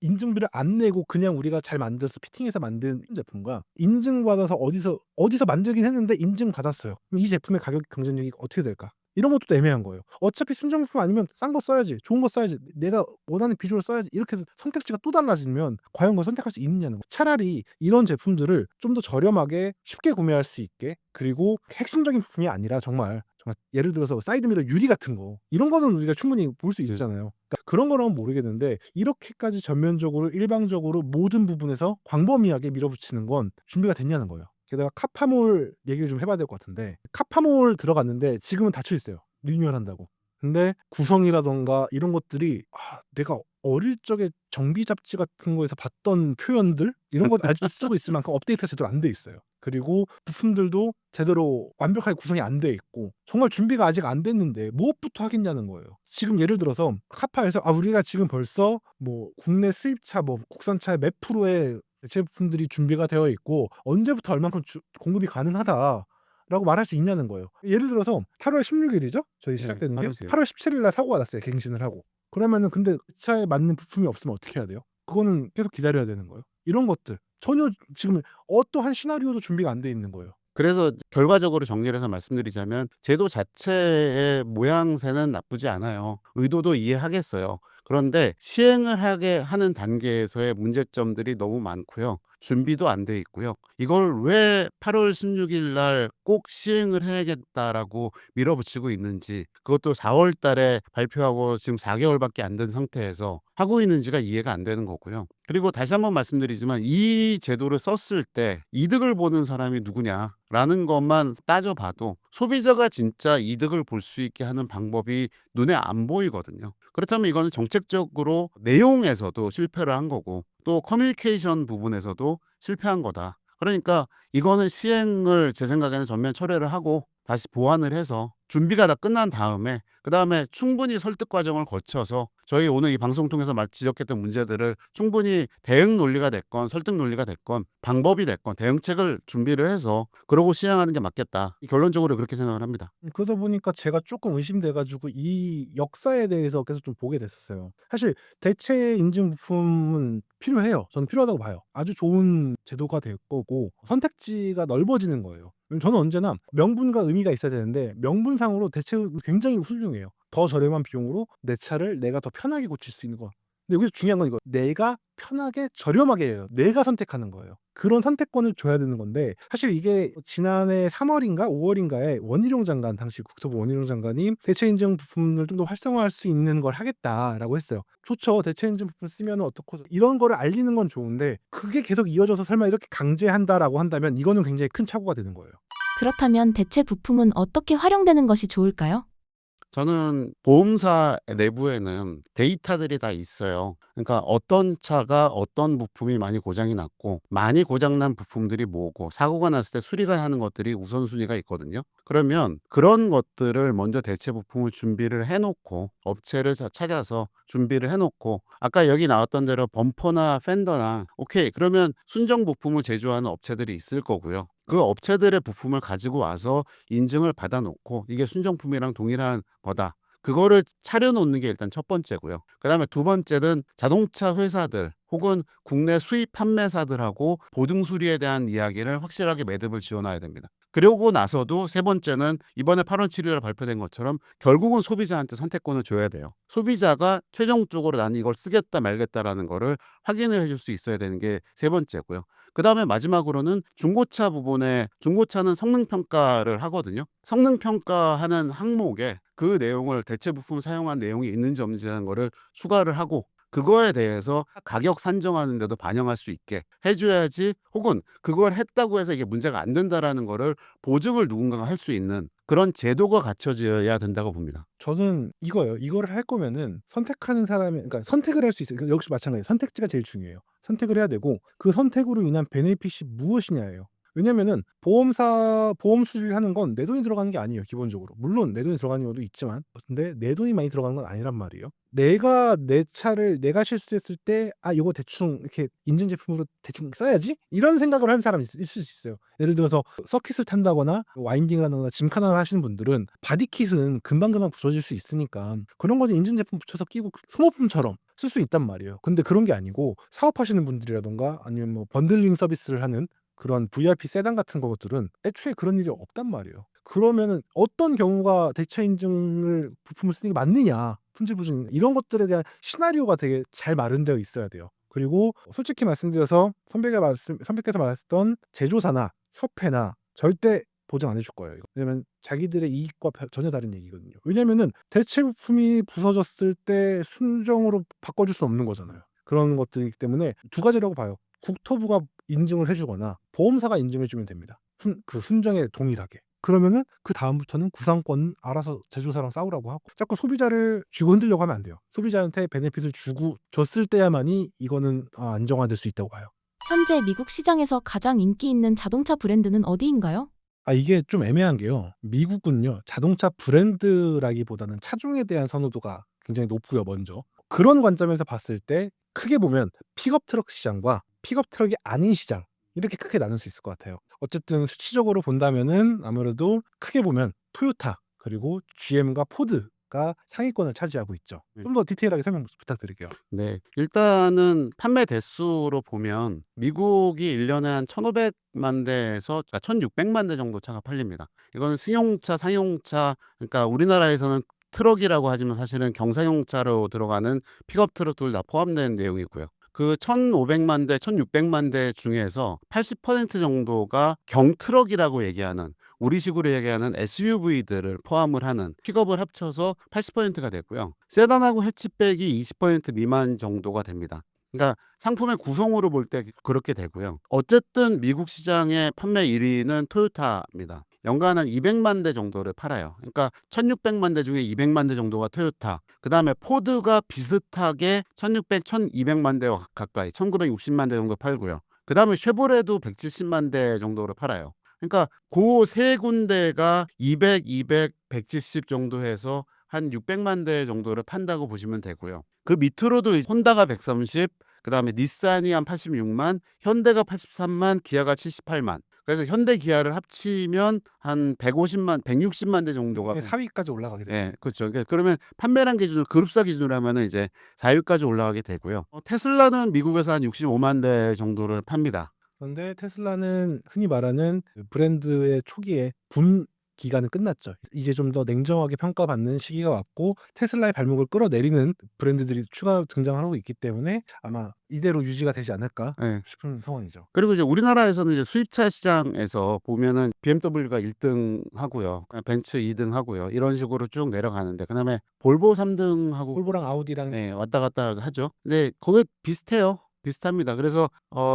인증비를 안 내고 그냥 우리가 잘 만들어서 피팅해서 만든 제품과 인증받아서 어디서 만들긴 했는데 인증받았어요. 그럼 이 제품의 가격 경쟁력이 어떻게 될까? 이런 것도 애매한 거예요. 어차피 순정부품 아니면 싼 거 써야지, 좋은 거 써야지, 내가 원하는 비주얼 써야지 이렇게 해서 선택지가 또 달라지면 과연 그걸 선택할 수 있느냐는 거. 차라리 이런 제품들을 좀 더 저렴하게 쉽게 구매할 수 있게 그리고 핵심적인 부품이 아니라 정말 예를 들어서 사이드미러 유리 같은 거 이런 거는 우리가 충분히 볼 수 있잖아요. 그러니까 그런 거라면 모르겠는데 이렇게까지 전면적으로 일방적으로 모든 부분에서 광범위하게 밀어붙이는 건 준비가 됐냐는 거예요. 게다가 카파몰 얘기를 좀 해봐야 될 것 같은데 카파몰 들어갔는데 지금은 닫혀 있어요. 리뉴얼 한다고. 근데 구성이라던가 이런 것들이 내가 어릴 적에 정비 잡지 같은 거에서 봤던 표현들 이런 거 아직도 쓰고 있을 만큼 업데이트가 제대로 안 돼 있어요. 그리고 부품들도 제대로 완벽하게 구성이 안 돼 있고 정말 준비가 아직 안 됐는데 무엇부터 하겠냐는 거예요. 지금 예를 들어서 카파에서 우리가 지금 벌써 뭐 국내 수입차 뭐 국산차의 몇 프로의 제품들이 준비가 되어 있고 언제부터 얼만큼 공급이 가능하다 라고 말할 수 있냐는 거예요. 예를 들어서 8월 16일이죠? 저희 시작되는 게 8월 17일 날 사고가 났어요. 갱신을 하고. 그러면은 근데 그 차에 맞는 부품이 없으면 어떻게 해야 돼요? 그거는 계속 기다려야 되는 거예요. 이런 것들 전혀 지금 어떠한 시나리오도 준비가 안 돼 있는 거예요. 그래서 결과적으로 정리를 해서 말씀드리자면 제도 자체의 모양새는 나쁘지 않아요. 의도도 이해하겠어요. 그런데 시행을 하게 하는 단계에서의 문제점들이 너무 많고요. 준비도 안 돼 있고요. 이걸 왜 8월 16일 날 꼭 시행을 해야겠다라고 밀어붙이고 있는지 그것도 4월 달에 발표하고 지금 4개월밖에 안 된 상태에서 하고 있는지가 이해가 안 되는 거고요. 그리고 다시 한번 말씀드리지만 이 제도를 썼을 때 이득을 보는 사람이 누구냐라는 것만 따져봐도 소비자가 진짜 이득을 볼 수 있게 하는 방법이 눈에 안 보이거든요. 그렇다면 이거는 정책적으로 내용에서도 실패를 한 거고 또 커뮤니케이션 부분에서도 실패한 거다. 그러니까 이거는 시행을 제 생각에는 전면 철회를 하고 다시 보완을 해서 준비가 다 끝난 다음에 그다음에 충분히 설득 과정을 거쳐서 저희 오늘 이 방송 통해서 지적했던 문제들을 충분히 대응 논리가 됐건 설득 논리가 됐건 방법이 됐건 대응책을 준비를 해서 그러고 시행하는 게 맞겠다. 결론적으로 그렇게 생각을 합니다. 그러다 보니까 제가 조금 의심돼가지고 이 역사에 대해서 계속 좀 보게 됐었어요. 사실 대체 인증 부품은 필요해요. 저는 필요하다고 봐요. 아주 좋은 제도가 될 거고 선택지가 넓어지는 거예요. 저는 언제나 명분과 의미가 있어야 되는데 명분상으로 대체는 굉장히 훌륭해요. 더 저렴한 비용으로 내 차를 내가 더 편하게 고칠 수 있는 거. 근데 여기서 중요한 건 이거 내가 편하게 저렴하게 해요. 내가 선택하는 거예요. 그런 선택권을 줘야 되는 건데 사실 이게 지난해 3월인가 5월인가에 원희룡 장관 당시 국토부 원희룡 장관이 대체 인증 부품을 좀 더 활성화할 수 있는 걸 하겠다라고 했어요. 좋죠. 대체 인증 부품 쓰면 어떻고 이런 거를 알리는 건 좋은데 그게 계속 이어져서 설마 이렇게 강제한다라고 한다면 이거는 굉장히 큰 착오가 되는 거예요. 그렇다면 대체 부품은 어떻게 활용되는 것이 좋을까요? 저는 보험사 내부에는 데이터들이 다 있어요. 그러니까 어떤 차가 어떤 부품이 많이 고장이 났고 많이 고장난 부품들이 뭐고 사고가 났을 때 수리가 하는 것들이 우선순위가 있거든요. 그러면 그런 것들을 먼저 대체 부품을 준비를 해놓고 업체를 찾아서 준비를 해놓고 아까 여기 나왔던 대로 범퍼나 팬더나 오케이 그러면 순정 부품을 제조하는 업체들이 있을 거고요. 그 업체들의 부품을 가지고 와서 인증을 받아놓고 이게 순정품이랑 동일한 거다. 그거를 차려놓는 게 일단 첫 번째고요. 그다음에 두 번째는 자동차 회사들 혹은 국내 수입 판매사들하고 보증 수리에 대한 이야기를 확실하게 매듭을 지어놔야 됩니다. 그러고 나서도 세 번째는 이번에 8월 7일에 발표된 것처럼 결국은 소비자한테 선택권을 줘야 돼요. 소비자가 최종적으로 나는 이걸 쓰겠다 말겠다라는 거를 확인을 해줄 수 있어야 되는 게 세 번째고요. 그 다음에 마지막으로는 중고차 부분에 중고차는 성능 평가를 하거든요. 성능 평가하는 항목에 그 내용을 대체 부품 사용한 내용이 있는지 없는지 하는 거를 추가를 하고 그거에 대해서 가격 산정하는 데도 반영할 수 있게 해줘야지 혹은 그걸 했다고 해서 이게 문제가 안 된다라는 거를 보증을 누군가가 할 수 있는 그런 제도가 갖춰져야 된다고 봅니다. 저는 이거예요. 이거를 할 거면은 선택하는 사람이 그러니까 선택을 할 수 있어요. 역시 마찬가지예요. 선택지가 제일 중요해요. 선택을 해야 되고 그 선택으로 인한 베네핏이 무엇이냐예요. 왜냐면은 보험 수주를 하는 건 내 돈이 들어가는 게 아니에요, 기본적으로. 물론 내 돈이 들어가는 경우도 있지만 근데 내 돈이 많이 들어가는 건 아니란 말이에요. 내가 내 차를 내가 실수했을 때 '아 요거 대충 이렇게 인증 제품으로 대충 써야지.' 이런 생각을 하는 사람이 있을 수 있어요. 예를 들어서 서킷을 탄다거나 와인딩을 한다거나 짐칸을 하시는 분들은 바디킷은 금방금방 부서질 수 있으니까 그런 거는 인증 제품 붙여서 끼고 소모품처럼 쓸 수 있단 말이에요. 근데 그런 게 아니고 사업하시는 분들이라든가 아니면 뭐 번들링 서비스를 하는 그런 VIP 세단 같은 것들은 애초에 그런 일이 없단 말이에요. 그러면은 어떤 경우가 대체 인증을 부품을 쓰는 게 맞느냐, 품질 보증 이런 것들에 대한 시나리오가 되게 잘 마련되어 있어야 돼요. 그리고 솔직히 말씀드려서 선배께서 말했던 제조사나 협회나 절대 보장 안 해줄 거예요. 이거. 왜냐면 자기들의 이익과 전혀 다른 얘기거든요. 왜냐면은 대체 부품이 부서졌을 때 순정으로 바꿔줄 수 없는 거잖아요. 그런 것들이기 때문에 두 가지라고 봐요. 국토부가 인증을 해주거나 보험사가 인증해주면 됩니다. 그 순정에 동일하게. 그러면은 그 다음부터는 구상권 알아서 제조사랑 싸우라고 하고 자꾸 소비자를 쥐고 흔들려고 하면 안 돼요. 소비자한테 베네핏을 주고 줬을 때야만이 이거는 안정화될 수 있다고 봐요. 현재 미국 시장에서 가장 인기 있는 자동차 브랜드는 어디인가요? 이게 좀 애매한 게요. 미국은요, 자동차 브랜드라기보다는 차종에 대한 선호도가 굉장히 높고요, 먼저. 그런 관점에서 봤을 때 크게 보면 픽업 트럭 시장과 픽업 트럭이 아닌 시장 이렇게 크게 나눌 수 있을 것 같아요. 어쨌든 수치적으로 본다면은 아무래도 크게 보면 토요타 그리고 GM과 포드가 상위권을 차지하고 있죠. 좀 더 디테일하게 설명 부탁드릴게요. 네. 일단은 판매 대수로 보면 미국이 1년에 한 1,500만 대에서 1,600만 대 정도 차가 팔립니다. 이거는 승용차, 상용차 그러니까 우리나라에서는 트럭이라고 하지만 사실은 경사용차로 들어가는 픽업 트럭들 다 포함된 내용이고요. 그 1,500만 대, 1,600만 대 중에서 80% 정도가 경트럭이라고 얘기하는 우리식으로 얘기하는 SUV들을 포함을 하는 픽업을 합쳐서 80%가 되고요. 세단하고 해치백이 20% 미만 정도가 됩니다. 그러니까 상품의 구성으로 볼 때 그렇게 되고요. 어쨌든 미국 시장의 판매 1위는 토요타입니다. 연간 한 200만 대 정도를 팔아요. 그러니까 1,600만 대 중에 200만 대 정도가 토요타. 그다음에 포드가 비슷하게 1,600, 1,200만 대와 가까이 1,960만 대 정도 팔고요. 그다음에 쉐보레도 170만 대 정도를 팔아요. 그러니까 그 세 군데가 200, 200, 170 정도 해서 한 600만 대 정도를 판다고 보시면 되고요. 그 밑으로도 혼다가 130, 그다음에 닛산이 한 86만, 현대가 83만, 기아가 78만. 그래서 현대 기아를 합치면 한 150만, 160만 대 정도가 4위까지 올라가게 돼요. 예, 그렇죠. 그러면 판매량 기준으로 그룹사 기준으로 하면은 이제 4위까지 올라가게 되고요. 테슬라는 미국에서 한 65만 대 정도를 팝니다. 그런데 테슬라는 흔히 말하는 그 브랜드의 초기에 붐 기간은 끝났죠. 이제 좀 더 냉정하게 평가받는 시기가 왔고 테슬라의 발목을 끌어내리는 브랜드들이 추가로 등장하고 있기 때문에 아마 이대로 유지가 되지 않을까 예. 싶은 상황이죠. 그리고 이제 우리나라에서는 이제 수입차 시장에서 보면은 BMW가 1등 하고요. 벤츠 2등 하고요. 이런 식으로 쭉 내려가는데 그다음에 볼보 3등 하고 볼보랑 아우디랑 네, 왔다 갔다 하죠. 근데 거기 비슷해요. 비슷합니다. 그래서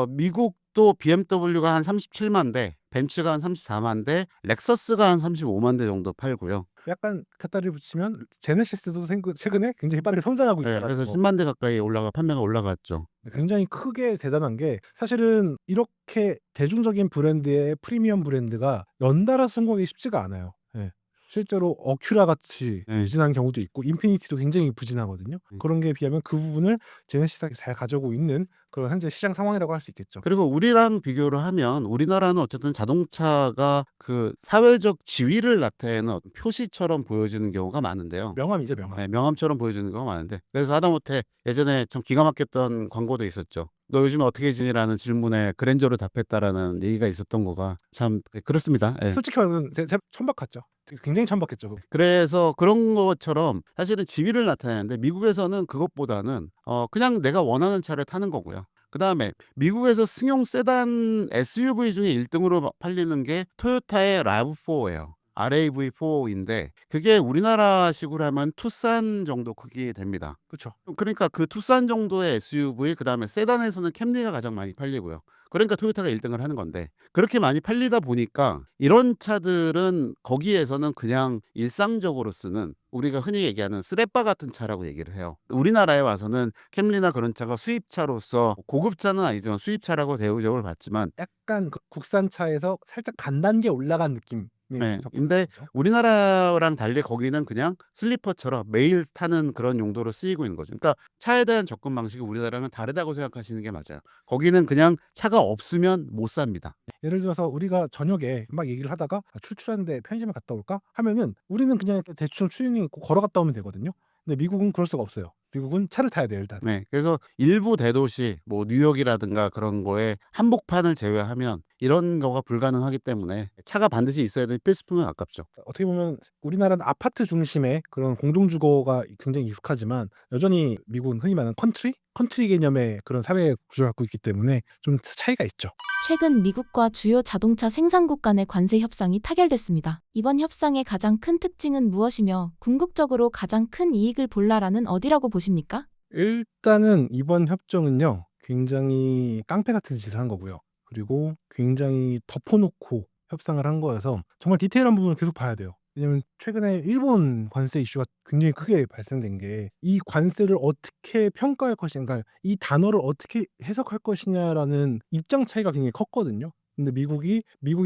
미국도 BMW가 한 37만 대, 벤츠가 한 34만 대, 렉서스가 한 35만 대 정도 팔고요. 약간 갖다를 붙이면 제네시스도 최근에 굉장히 빠르게 성장하고 네, 그래서 있더라고요. 10만 대 가까이 판매가 올라갔죠. 굉장히 크게 대단한 게 사실은 이렇게 대중적인 브랜드의 프리미엄 브랜드가 연달아 성공하기 쉽지가 않아요. 예. 실제로 어큐라 같이 네. 부진한 경우도 있고 인피니티도 굉장히 부진하거든요. 그런 게 비하면 그 부분을 제네시스가 잘 가져오고 있는 그런 현재 시장 상황이라고 할 수 있겠죠. 그리고 우리랑 비교를 하면 우리나라는 어쨌든 자동차가 그 사회적 지위를 나타내는 어떤 표시처럼 보여지는 경우가 많은데요. 명함이죠, 명함. 네, 명함처럼 보여지는 경우가 많은데, 그래서 하다못해 예전에 참 기가 막혔던 광고도 있었죠. 너 요즘에 어떻게 지내라는 질문에 그랜저로 답했다라는 얘기가 있었던 거가 참 그렇습니다. 예. 솔직히 말하면 제가 천박했죠. 굉장히 천박했죠. 그래서 그런 것처럼 사실은 지위를 나타내는데 미국에서는 그것보다는 그냥 내가 원하는 차를 타는 거고요. 그다음에 미국에서 승용 세단 SUV 중에 1등으로 팔리는 게 토요타의 RAV4예요. RAV4인데 그게 우리나라식으로 하면 투싼 정도 크기 됩니다. 그렇죠. 그러니까 그 투싼 정도의 SUV, 그다음에 세단에서는 캠리가 가장 많이 팔리고요. 그러니까 토요타가 1등을 하는 건데, 그렇게 많이 팔리다 보니까 이런 차들은 거기에서는 그냥 일상적으로 쓰는, 우리가 흔히 얘기하는 스레빠 같은 차라고 얘기를 해요. 우리나라에 와서는 캠리나 그런 차가 수입차로서 고급차는 아니지만 수입차라고 대우력을 받지만, 약간 국산차에서 살짝 반단계 올라간 느낌이 네, 근데 우리나라랑 달리 거기는 그냥 슬리퍼처럼 매일 타는 그런 용도로 쓰이고 있는 거죠. 그러니까 차에 대한 접근 방식이 우리나라랑 다르다고 생각하시는 게 맞아요. 거기는 그냥 차가 없으면 못 삽니다. 예를 들어서 우리가 저녁에 막 얘기를 하다가 출출한데 편의점에 갔다 올까 하면은 우리는 그냥 대충 추행이 있고 걸어갔다 오면 되거든요. 근데 미국은 그럴 수가 없어요. 미국은 차를 타야 돼요, 일단. 네, 그래서 일부 대도시, 뭐 뉴욕이라든가 그런 거에 한복판을 제외하면 이런 거가 불가능하기 때문에 차가 반드시 있어야 되는 필수품에 가깝죠. 어떻게 보면 우리나라는 아파트 중심의 그런 공동주거가 굉장히 익숙하지만 여전히 미국은 흔히 말하는 컨트리 개념의 그런 사회 구조를 갖고 있기 때문에 좀 차이가 있죠. 최근 미국과 주요 자동차 생산국 간의 관세 협상이 타결됐습니다. 이번 협상의 가장 큰 특징은 무엇이며 궁극적으로 가장 큰 이익을 볼나라는 어디라고 보십니까? 일단은 이번 협정은요, 굉장히 깡패 같은 짓을 한 거고요. 그리고 굉장히 덮어놓고 협상을 한 거여서 정말 디테일한 부분을 계속 봐야 돼요. 왜냐면 최근에 일본 관세 이슈가 굉장히 크게 발생된 게 이 관세를 어떻게 평가할 것인가, 그러니까 이 단어를 어떻게 해석할 것이냐라는 입장 차이가 굉장히 컸거든요. 근데 미국이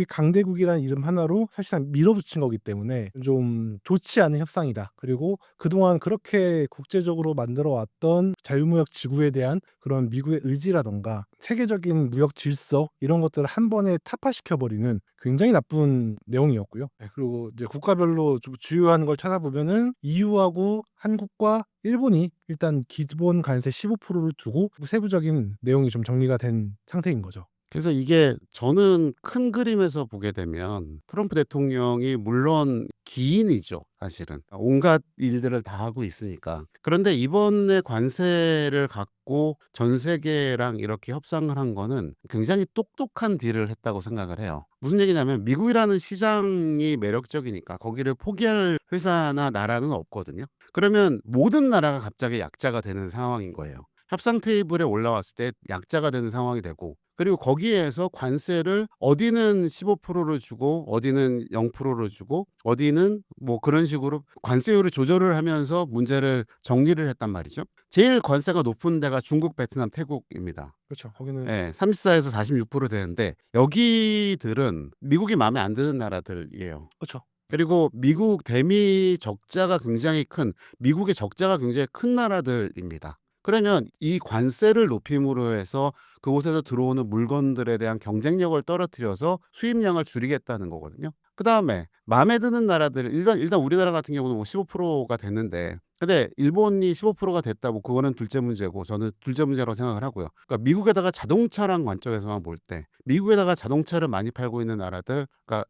강대국이라는 이름 하나로 사실상 밀어붙인 거기 때문에 좀 좋지 않은 협상이다. 그리고 그동안 그렇게 국제적으로 만들어 왔던 자유무역 지구에 대한 그런 미국의 의지라던가 세계적인 무역 질서 이런 것들을 한 번에 타파시켜 버리는 굉장히 나쁜 내용이었고요. 네, 그리고 이제 국가별로 좀 주요한 걸 찾아보면은 EU하고 한국과 일본이 일단 기본 관세 15%를 두고 세부적인 내용이 좀 정리가 된 상태인 거죠. 그래서 이게 저는 큰 그림에서 보게 되면 트럼프 대통령이 물론 기인이죠, 사실은. 온갖 일들을 다 하고 있으니까. 그런데 이번에 관세를 갖고 전 세계랑 이렇게 협상을 한 거는 굉장히 똑똑한 딜을 했다고 생각을 해요. 무슨 얘기냐면 미국이라는 시장이 매력적이니까 거기를 포기할 회사나 나라는 없거든요. 그러면 모든 나라가 갑자기 약자가 되는 상황인 거예요. 협상 테이블에 올라왔을 때 약자가 되는 상황이 되고, 그리고 거기에서 관세를 어디는 15%를 주고 어디는 0%를 주고 어디는 뭐 그런 식으로 관세율을 조절을 하면서 문제를 정리를 했단 말이죠. 제일 관세가 높은 데가 중국, 베트남, 태국입니다. 그렇죠. 거기는 34에서 46% 되는데 여기들은 미국이 마음에 안 드는 나라들이에요. 그렇죠. 그리고 미국 대미 적자가 굉장히 큰, 미국의 적자가 굉장히 큰 나라들입니다. 그러면 이 관세를 높임으로 해서 그곳에서 들어오는 물건들에 대한 경쟁력을 떨어뜨려서 수입량을 줄이겠다는 거거든요. 그다음에 마음에 드는 나라들, 일단 우리나라 같은 경우는 뭐 15%가 됐는데, 근데 일본이 15%가 됐다고, 그거는 둘째 문제고 저는 둘째 문제라고 생각을 하고요. 그러니까 미국에다가 자동차랑 관점에서만 볼 때 미국에다가 자동차를 많이 팔고 있는 나라들, 그러니까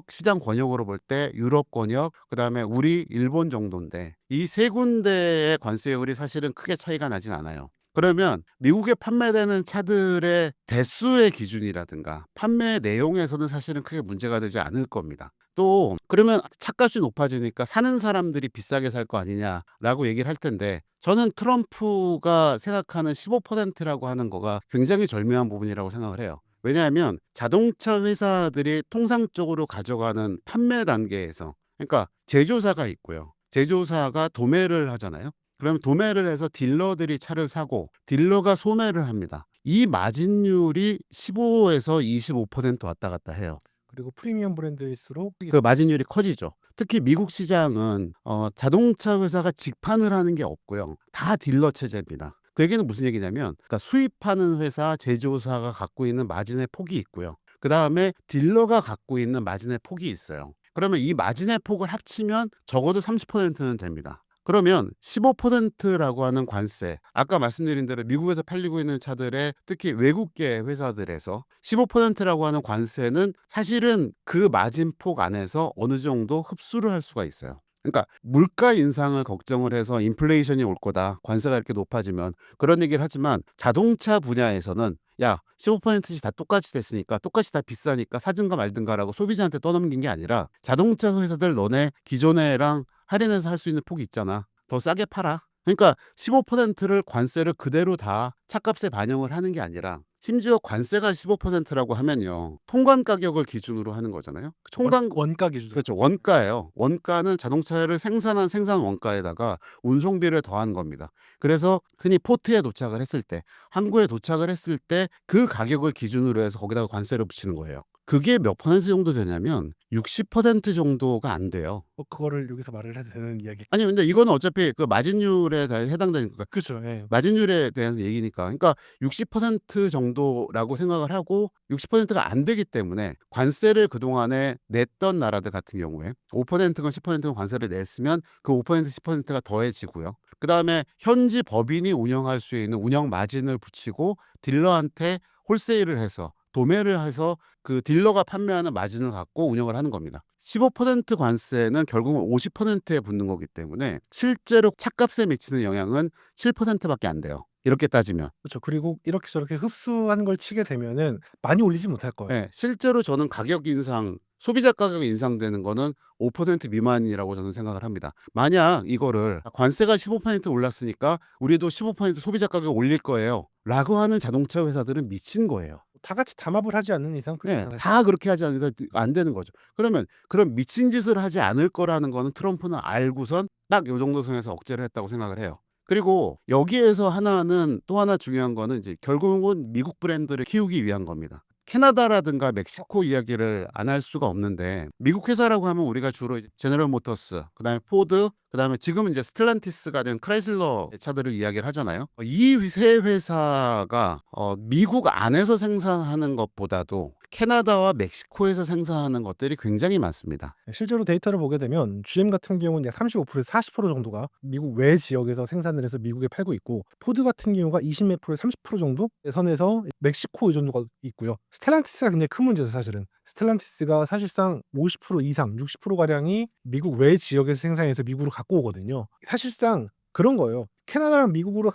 시장 권역으로 볼 때 유럽 권역, 그다음에 우리 일본 정도인데 이 세 군데의 관세율이 사실은 크게 차이가 나진 않아요. 그러면 미국에 판매되는 차들의 대수의 기준이라든가 판매 내용에서는 사실은 크게 문제가 되지 않을 겁니다. 또 그러면 차값이 높아지니까 사는 사람들이 비싸게 살 거 아니냐라고 얘기를 할 텐데, 저는 트럼프가 생각하는 15%라고 하는 거가 굉장히 절묘한 부분이라고 생각을 해요. 왜냐하면 자동차 회사들이 통상적으로 가져가는 판매 단계에서, 그러니까 제조사가 있고요. 제조사가 도매를 하잖아요. 그럼 도매를 해서 딜러들이 차를 사고 딜러가 소매를 합니다. 이 마진율이 15에서 25% 왔다 갔다 해요. 그리고 프리미엄 브랜드일수록 그 마진율이 커지죠. 특히 미국 시장은 자동차 회사가 직판을 하는 게 없고요. 다 딜러 체제입니다. 그 얘기는 무슨 얘기냐면, 그러니까 수입하는 회사, 제조사가 갖고 있는 마진의 폭이 있고요. 그 다음에 딜러가 갖고 있는 마진의 폭이 있어요. 그러면 이 마진의 폭을 합치면 적어도 30%는 됩니다. 그러면 15%라고 하는 관세, 아까 말씀드린 대로 미국에서 팔리고 있는 차들의 특히 외국계 회사들에서 15%라고 하는 관세는 사실은 그 마진폭 안에서 어느 정도 흡수를 할 수가 있어요. 그러니까 물가 인상을 걱정을 해서 인플레이션이 올 거다, 관세가 이렇게 높아지면, 그런 얘기를 하지만 자동차 분야에서는 야 15%씩 다 똑같이 됐으니까, 똑같이 다 비싸니까 사든가 말든가라고 소비자한테 떠넘긴 게 아니라, 자동차 회사들 너네 기존에랑 할인해서 할 수 있는 폭이 있잖아, 더 싸게 팔아. 그러니까 15%를 관세를 그대로 다 차값에 반영을 하는 게 아니라, 심지어 관세가 15%라고 하면요, 통관 가격을 기준으로 하는 거잖아요. 총관 원가 기준. 그렇죠. 원가예요. 원가는 자동차를 생산한 생산 원가에다가 운송비를 더한 겁니다. 그래서 흔히 포트에 도착을 했을 때, 항구에 도착을 했을 때 그 가격을 기준으로 해서 거기다가 관세를 붙이는 거예요. 그게 몇 퍼센트 정도 되냐면 60% 정도가 안 돼요. 그거를 여기서 말을 해도 되는 이야기. 아니 근데 이거는 어차피 그 마진율에 해당되니까, 그렇죠. 예. 마진율에 대한 얘기니까, 그러니까 60% 정도라고 생각을 하고, 60%가 안 되기 때문에 관세를 그동안에 냈던 나라들 같은 경우에 5%건 10%건 관세를 냈으면 그 5% 10%가 더해지고요. 그 다음에 현지 법인이 운영할 수 있는 운영 마진을 붙이고 딜러한테 홀세일을 해서, 도매를 해서 그 딜러가 판매하는 마진을 갖고 운영을 하는 겁니다. 15% 관세는 결국은 50%에 붙는 거기 때문에 실제로 차값에 미치는 영향은 7%밖에 안 돼요. 이렇게 따지면. 그렇죠. 그리고 이렇게 저렇게 흡수하는 걸 치게 되면은 많이 올리지 못할 거예요. 네, 실제로 저는 가격 인상, 소비자 가격이 인상되는 거는 5% 미만이라고 저는 생각을 합니다. 만약 이거를 관세가 15% 올랐으니까 우리도 15% 소비자 가격 올릴 거예요 라고 하는 자동차 회사들은 미친 거예요. 다 같이 담합을 하지 않는 이상 네, 다 그렇게 하지 않는 이상 안 되는 거죠. 그러면 그런 미친 짓을 하지 않을 거라는 거는 트럼프는 알고선 딱 요 정도 선에서 억제를 했다고 생각을 해요. 그리고 여기에서 하나는, 또 하나 중요한 거는 이제 결국은 미국 브랜드를 키우기 위한 겁니다. 캐나다라든가 멕시코 이야기를 안 할 수가 없는데, 미국 회사라고 하면 우리가 주로 이제 제너럴 모터스, 그다음에 포드, 그다음에 지금은 이제 스텔란티스가 된 크라이슬러 차들을 이야기를 하잖아요. 이 세 회사가 미국 안에서 생산하는 것보다도 캐나다와 멕시코에서 생산하는 것들이 굉장히 많습니다. 실제로 데이터를 보게 되면 GM 같은 경우는 약 35%에서 40% 정도가 미국 외 지역에서 생산을 해서 미국에 팔고 있고, 포드 같은 경우가 20 몇 프로, 30% 정도 선에서 멕시코 의존도가 있고요. 스텔란티스가 굉장히 큰 문제죠, 사실은. 스텔란티스가 사실상 50% 이상, 60% 가량이 미국 외 지역에서 생산해서 미국으로 갖고 오거든요. 사실상 그런 거예요. 캐나다랑 미국으로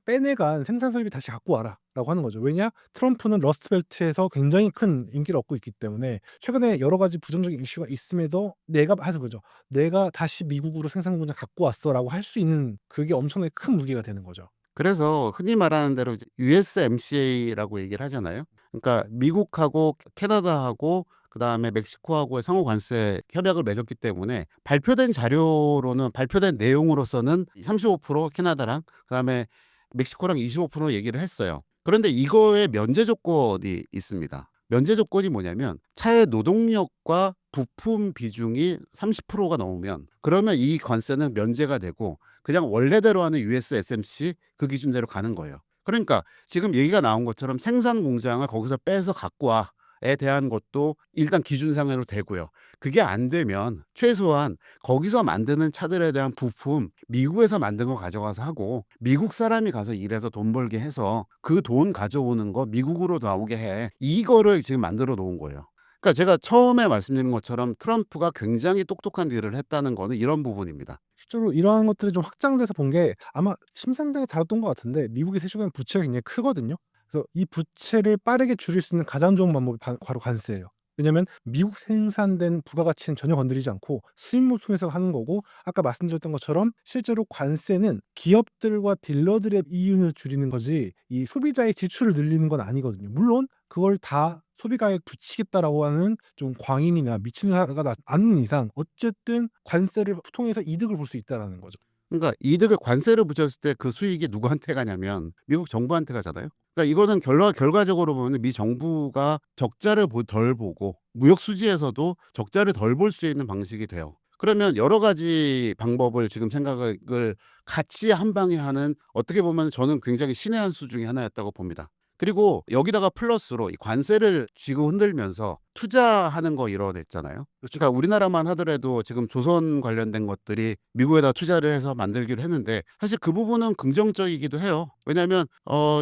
빼내간 생산 설비 다시 갖고 와라라고 하는 거죠. 왜냐? 트럼프는 러스트벨트에서 굉장히 큰 인기를 얻고 있기 때문에 최근에 여러 가지 부정적인 이슈가 있음에도 내가 하는 거죠. 내가 다시 미국으로 생산 공장 갖고 왔어라고 할 수 있는, 그게 엄청나게 큰 무기가 되는 거죠. 그래서 흔히 말하는 대로 이제 USMCA라고 얘기를 하잖아요. 그러니까 미국하고 캐나다하고 그다음에 멕시코하고의 상호 관세 협약을 맺었기 때문에, 발표된 자료로는, 발표된 내용으로서는 35% 캐나다랑 그다음에 멕시코랑 25% 얘기를 했어요. 그런데 이거에 면제 조건이 있습니다. 면제 조건이 뭐냐면, 차의 노동력과 부품 비중이 30%가 넘으면 그러면 이 관세는 면제가 되고 그냥 원래대로 하는 USMCA 그 기준대로 가는 거예요. 그러니까 지금 얘기가 나온 것처럼 생산 공장을 거기서 빼서 갖고 와에 대한 것도 일단 기준상으로 되고요. 그게 안 되면 최소한 거기서 만드는 차들에 대한 부품 미국에서 만든 거 가져가서 하고, 미국 사람이 가서 일해서 돈 벌게 해서 그 돈 가져오는 거 미국으로 나오게 해. 이거를 지금 만들어 놓은 거예요. 그러니까 제가 처음에 말씀드린 것처럼 트럼프가 굉장히 똑똑한 딜을 했다는 거는 이런 부분입니다. 실제로 이러한 것들이 좀 확장돼서 본 게 아마 심상정에 다뤘던 것 같은데, 미국이 세수하는 부채가 굉장히 크거든요. 그래서 이 부채를 빠르게 줄일 수 있는 가장 좋은 방법이 바로 관세예요. 왜냐면 미국 생산된 부가가치는 전혀 건드리지 않고 수입물 통해서 하는 거고, 아까 말씀드렸던 것처럼 실제로 관세는 기업들과 딜러들의 이윤을 줄이는 거지 이 소비자의 지출을 늘리는 건 아니거든요. 물론 그걸 다 소비가에 붙이겠다라고 하는 좀 광인이나 미친 사람가 않는 이상 어쨌든 관세를 통해서 이득을 볼 수 있다라는 거죠. 그러니까 이득을 관세를 붙였을 때 그 수익이 누구한테 가냐면 미국 정부한테 가잖아요. 그러니까 이거는 결과적으로 보면 미 정부가 적자를 덜 보고 무역 수지에서도 적자를 덜 볼 수 있는 방식이 돼요. 그러면 여러 가지 방법을 지금 생각을 같이 한 방에 하는, 어떻게 보면 저는 굉장히 신의 한 수 중에 하나였다고 봅니다. 그리고 여기다가 플러스로 이 관세를 쥐고 흔들면서 투자하는 거 이뤄냈잖아요. 그러니까 우리나라만 하더라도 지금 조선 관련된 것들이 미국에다 투자를 해서 만들기로 했는데 사실 그 부분은 긍정적이기도 해요. 왜냐하면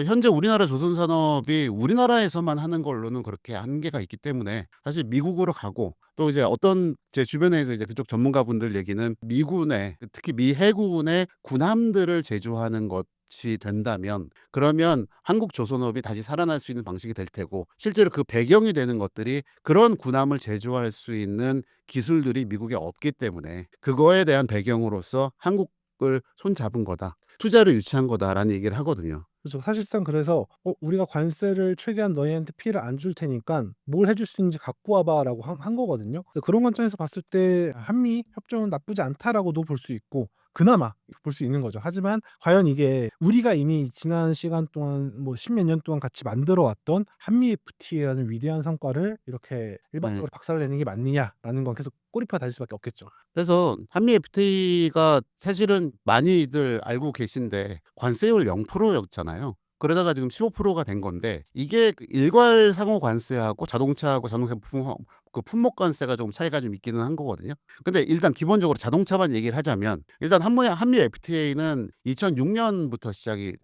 현재 우리나라 조선 산업이 우리나라에서만 하는 걸로는 그렇게 한계가 있기 때문에 사실 미국으로 가고, 또 이제 어떤 제 주변에서 이제 그쪽 전문가분들 얘기는 미군의, 특히 미 해군의 군함들을 제조하는 것이 된다면 그러면 한국 조선업이 다시 살아날 수 있는 방식이 될 테고, 실제로 그 배경이 되는 것들이 그런 군함을 제조할 수 있는 기술들이 미국에 없기 때문에 그거에 대한 배경으로서 한국을 손잡은 거다, 투자를 유치한 거다라는 얘기를 하거든요. 그렇죠. 사실상 그래서 우리가 관세를 최대한 너희한테 피해를 안 줄 테니까 뭘 해줄 수 있는지 갖고 와봐라고 한 거거든요. 그래서 그런 관점에서 봤을 때 한미 협정은 나쁘지 않다라고도 볼 수 있고 그나마 볼 수 있는 거죠. 하지만 과연 이게 우리가 이미 지난 시간 동안 뭐 십몇 년 동안 같이 만들어 왔던 한미 FTA라는 위대한 성과를 이렇게 일방적으로 박살내는 게 맞느냐라는 건 계속 꼬리표 달릴 수밖에 없겠죠. 그래서 한미 FTA가 사실은 많이들 알고 계신데 관세율 0%였잖아요. 그러다가 지금 15%가 된 건데, 이게 일괄 상호 관세하고 자동차 부품 그 품목 관세가 좀 차이가 좀 있기는 한 거거든요. 근데 일단 기본적으로 자동차만 얘기를 하자면, 일단 한미 FTA는 2006년부터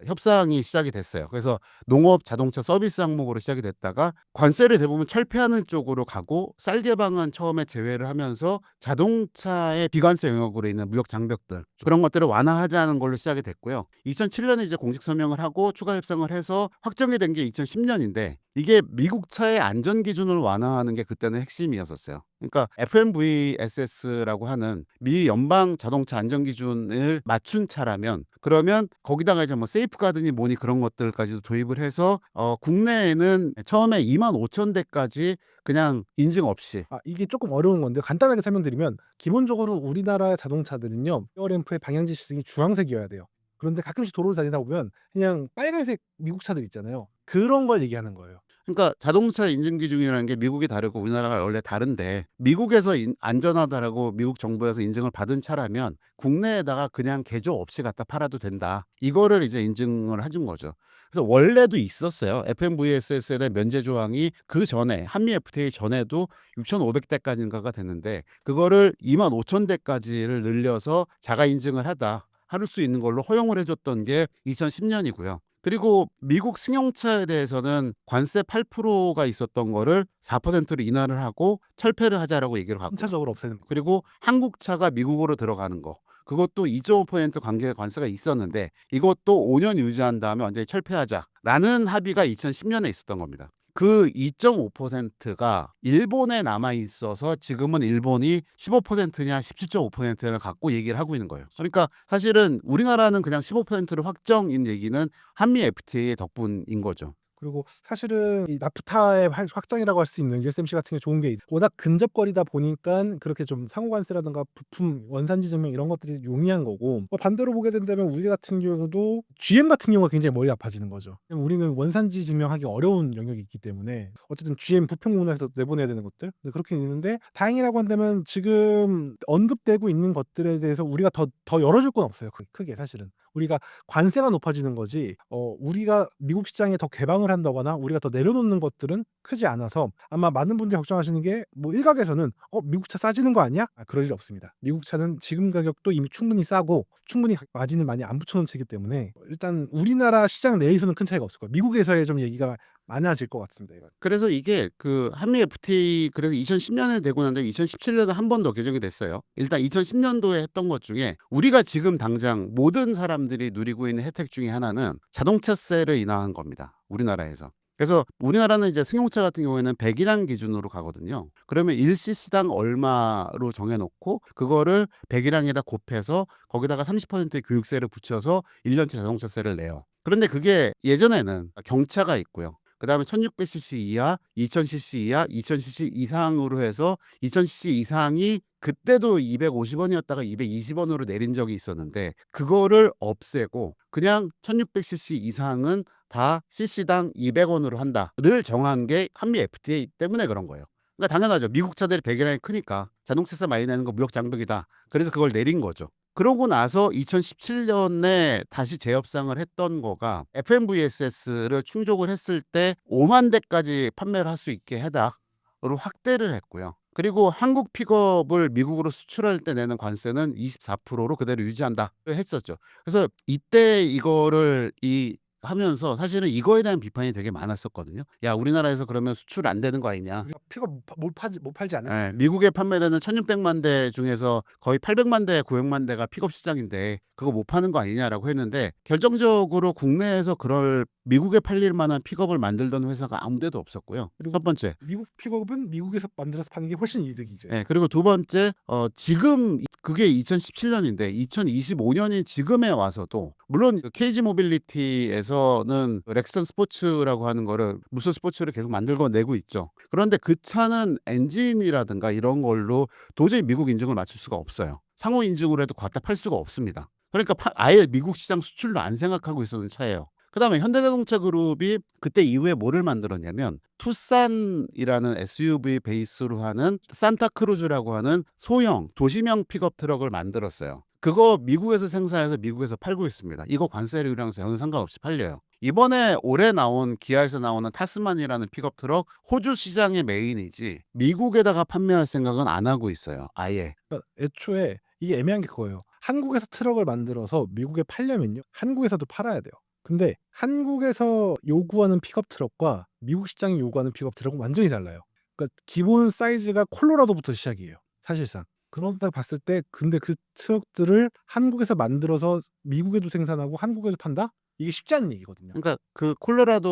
협상이 시작이 됐어요. 그래서 농업 자동차 서비스 항목으로 시작이 됐다가 관세를 대부분 철폐하는 쪽으로 가고, 쌀 개방은 처음에 제외를 하면서 자동차의 비관세 영역으로 있는 무역 장벽들, 그런 것들을 완화하자는 걸로 시작이 됐고요. 2007년에 이제 공식 서명을 하고 추가 협상을 해서 확정이 된 게 2010년인데, 이게 미국 차의 안전 기준을 완화하는 게 그때는 핵심이었었어요. 그러니까 FMVSS라고 하는 미 연방 자동차 안전 기준을 맞춘 차라면, 그러면 거기다가 이제 뭐 세이프가드니 뭐니 그런 것들까지도 도입을 해서 국내에는 처음에 25,000대까지 그냥 인증 없이. 이게 조금 어려운 건데 간단하게 설명드리면 기본적으로 우리나라의 자동차들은요. 에어램프의 방향지 시승이 주황색이어야 돼요. 그런데 가끔씩 도로를 다니다 보면 그냥 빨간색 미국 차들 있잖아요. 그런 걸 얘기하는 거예요. 그러니까 자동차 인증 기준이라는 게 미국이 다르고 우리나라가 원래 다른데, 미국에서 안전하다라고 미국 정부에서 인증을 받은 차라면 국내에다가 그냥 개조 없이 갖다 팔아도 된다, 이거를 이제 인증을 해준 거죠. 그래서 원래도 있었어요. FMVSS의 면제 조항이 그 전에 한미 FTA 전에도 6,500대까지인가가 됐는데, 그거를 25,000대까지를 늘려서 자가 인증을 할 수 있는 걸로 허용을 해줬던 게 2010년이고요. 그리고 미국 승용차에 대해서는 관세 8%가 있었던 거를 4%로 인하를 하고 철폐를 하자라고 얘기를 하고, 순차적으로 없애는 거. 그리고 한국차가 미국으로 들어가는 거, 그것도 2.5% 관세가 있었는데 이것도 5년 유지한 다음에 완전히 철폐하자라는 합의가 2010년에 있었던 겁니다. 그 2.5%가 일본에 남아 있어서 지금은 일본이 15%냐 17.5%를 갖고 얘기를 하고 있는 거예요. 그러니까 사실은 우리나라는 그냥 15%를 확정인 얘기는 한미 FTA의 덕분인 거죠. 그리고 사실은 이 나프타의 확장이라고 할 수 있는 USMC 같은 게 좋은 게 워낙 근접거리다 보니까 그렇게 좀 상호관세라든가 부품 원산지 증명 이런 것들이 용이한 거고, 반대로 보게 된다면 우리 같은 경우도 GM 같은 경우가 굉장히 머리 아파지는 거죠. 우리는 원산지 증명하기 어려운 영역이 있기 때문에 어쨌든 GM 부품 문화에서 내보내야 되는 것들 그렇게 있는데, 다행이라고 한다면 지금 언급되고 있는 것들에 대해서 우리가 더 열어줄 건 없어요. 크게 사실은 우리가 관세가 높아지는 거지 우리가 미국 시장에 더 개방을 한다거나 우리가 더 내려놓는 것들은 크지 않아서, 아마 많은 분들이 걱정하시는 게 뭐 일각에서는 미국 차 싸지는 거 아니야? 그럴 일 없습니다. 미국 차는 지금 가격도 이미 충분히 싸고 충분히 마진을 많이 안 붙여놓은 차이기 때문에 일단 우리나라 시장 내에서는 큰 차이가 없을 거예요. 미국에서의 좀 얘기가 많아질 것 같습니다. 이건. 그래서 이게 그 한미 FTA, 그래서 2010년에 되고 난 다음에 2017년에 한 번 더 개정이 됐어요. 일단 2010년도에 했던 것 중에 우리가 지금 당장 모든 사람들이 누리고 있는 혜택 중에 하나는 자동차세를 인하한 겁니다. 우리나라에서. 그래서 우리나라는 이제 승용차 같은 경우에는 100이라는 기준으로 가거든요. 그러면 1cc당 얼마로 정해놓고 그거를 100이랑에다 곱해서 거기다가 30%의 교육세를 붙여서 1년치 자동차세를 내요. 그런데 그게 예전에는 경차가 있고요. 그다음에 1600cc 이하, 2000cc 이하, 2000cc 이상으로 해서 2000cc 이상이 그때도 250원이었다가 220원으로 내린 적이 있었는데 그거를 없애고 그냥 1600cc 이상은 다 cc당 200원으로 한다를 정한 게 한미 FTA 때문에 그런 거예요. 그러니까 당연하죠. 미국 차들이 100이랑이 크니까 자동차세 많이 내는 거 무역 장벽이다. 그래서 그걸 내린 거죠. 그러고 나서 2017년에 다시 재협상을 했던 거가 FMVSS를 충족을 했을 때 5만 대까지 판매를 할 수 있게 해다로 확대를 했고요. 그리고 한국 픽업을 미국으로 수출할 때 내는 관세는 24%로 그대로 유지한다 했었죠. 그래서 이때 이거를 하면서 사실은 이거에 대한 비판이 되게 많았었거든요. 야, 우리나라에서 그러면 수출 안 되는 거 아니냐. 우리가 픽업 못 팔지 않을까? 예, 미국에 판매되는 1600만 대 중에서 거의 800만 대, 900만 대가 픽업 시장인데 그거 못 파는 거 아니냐라고 했는데 결정적으로 국내에서 그럴 미국에 팔릴 만한 픽업을 만들던 회사가 아무 데도 없었고요. 그리고 첫 번째. 미국 픽업은 미국에서 만들어서 파는 게 훨씬 이득이죠. 예, 그리고 두 번째, 지금 그게 2017년인데 2025년인 지금에 와서도 물론 KG 모빌리티에서는 렉스턴 스포츠라고 하는 거를 무슨 스포츠를 계속 만들고 내고 있죠. 그런데 그 차는 엔진이라든가 이런 걸로 도저히 미국 인증을 맞출 수가 없어요. 상호 인증으로 해도 갖다 팔 수가 없습니다. 그러니까 아예 미국 시장 수출로 안 생각하고 있었던 차예요. 그다음에 현대자동차 그룹이 그때 이후에 뭐를 만들었냐면 투싼이라는 SUV 베이스로 하는 산타크루즈라고 하는 소형 도시명 픽업 트럭을 만들었어요. 그거 미국에서 생산해서 미국에서 팔고 있습니다. 이거 관세율이랑 전혀 상관없이 팔려요. 이번에 올해 나온 기아에서 나오는 타스만이라는 픽업 트럭 호주 시장의 메인이지 미국에다가 판매할 생각은 안 하고 있어요. 아예. 그러니까 애초에 이게 애매한 게 그거예요. 한국에서 트럭을 만들어서 미국에 팔려면요. 한국에서도 팔아야 돼요. 근데 한국에서 요구하는 픽업 트럭과 미국 시장이 요구하는 픽업 트럭은 완전히 달라요. 그러니까 기본 사이즈가 콜로라도부터 시작이에요. 사실상. 그러다 봤을 때 근데 그 트럭들을 한국에서 만들어서 미국에도 생산하고 한국에도 판다? 이게 쉽지 않은 얘기거든요. 그러니까 그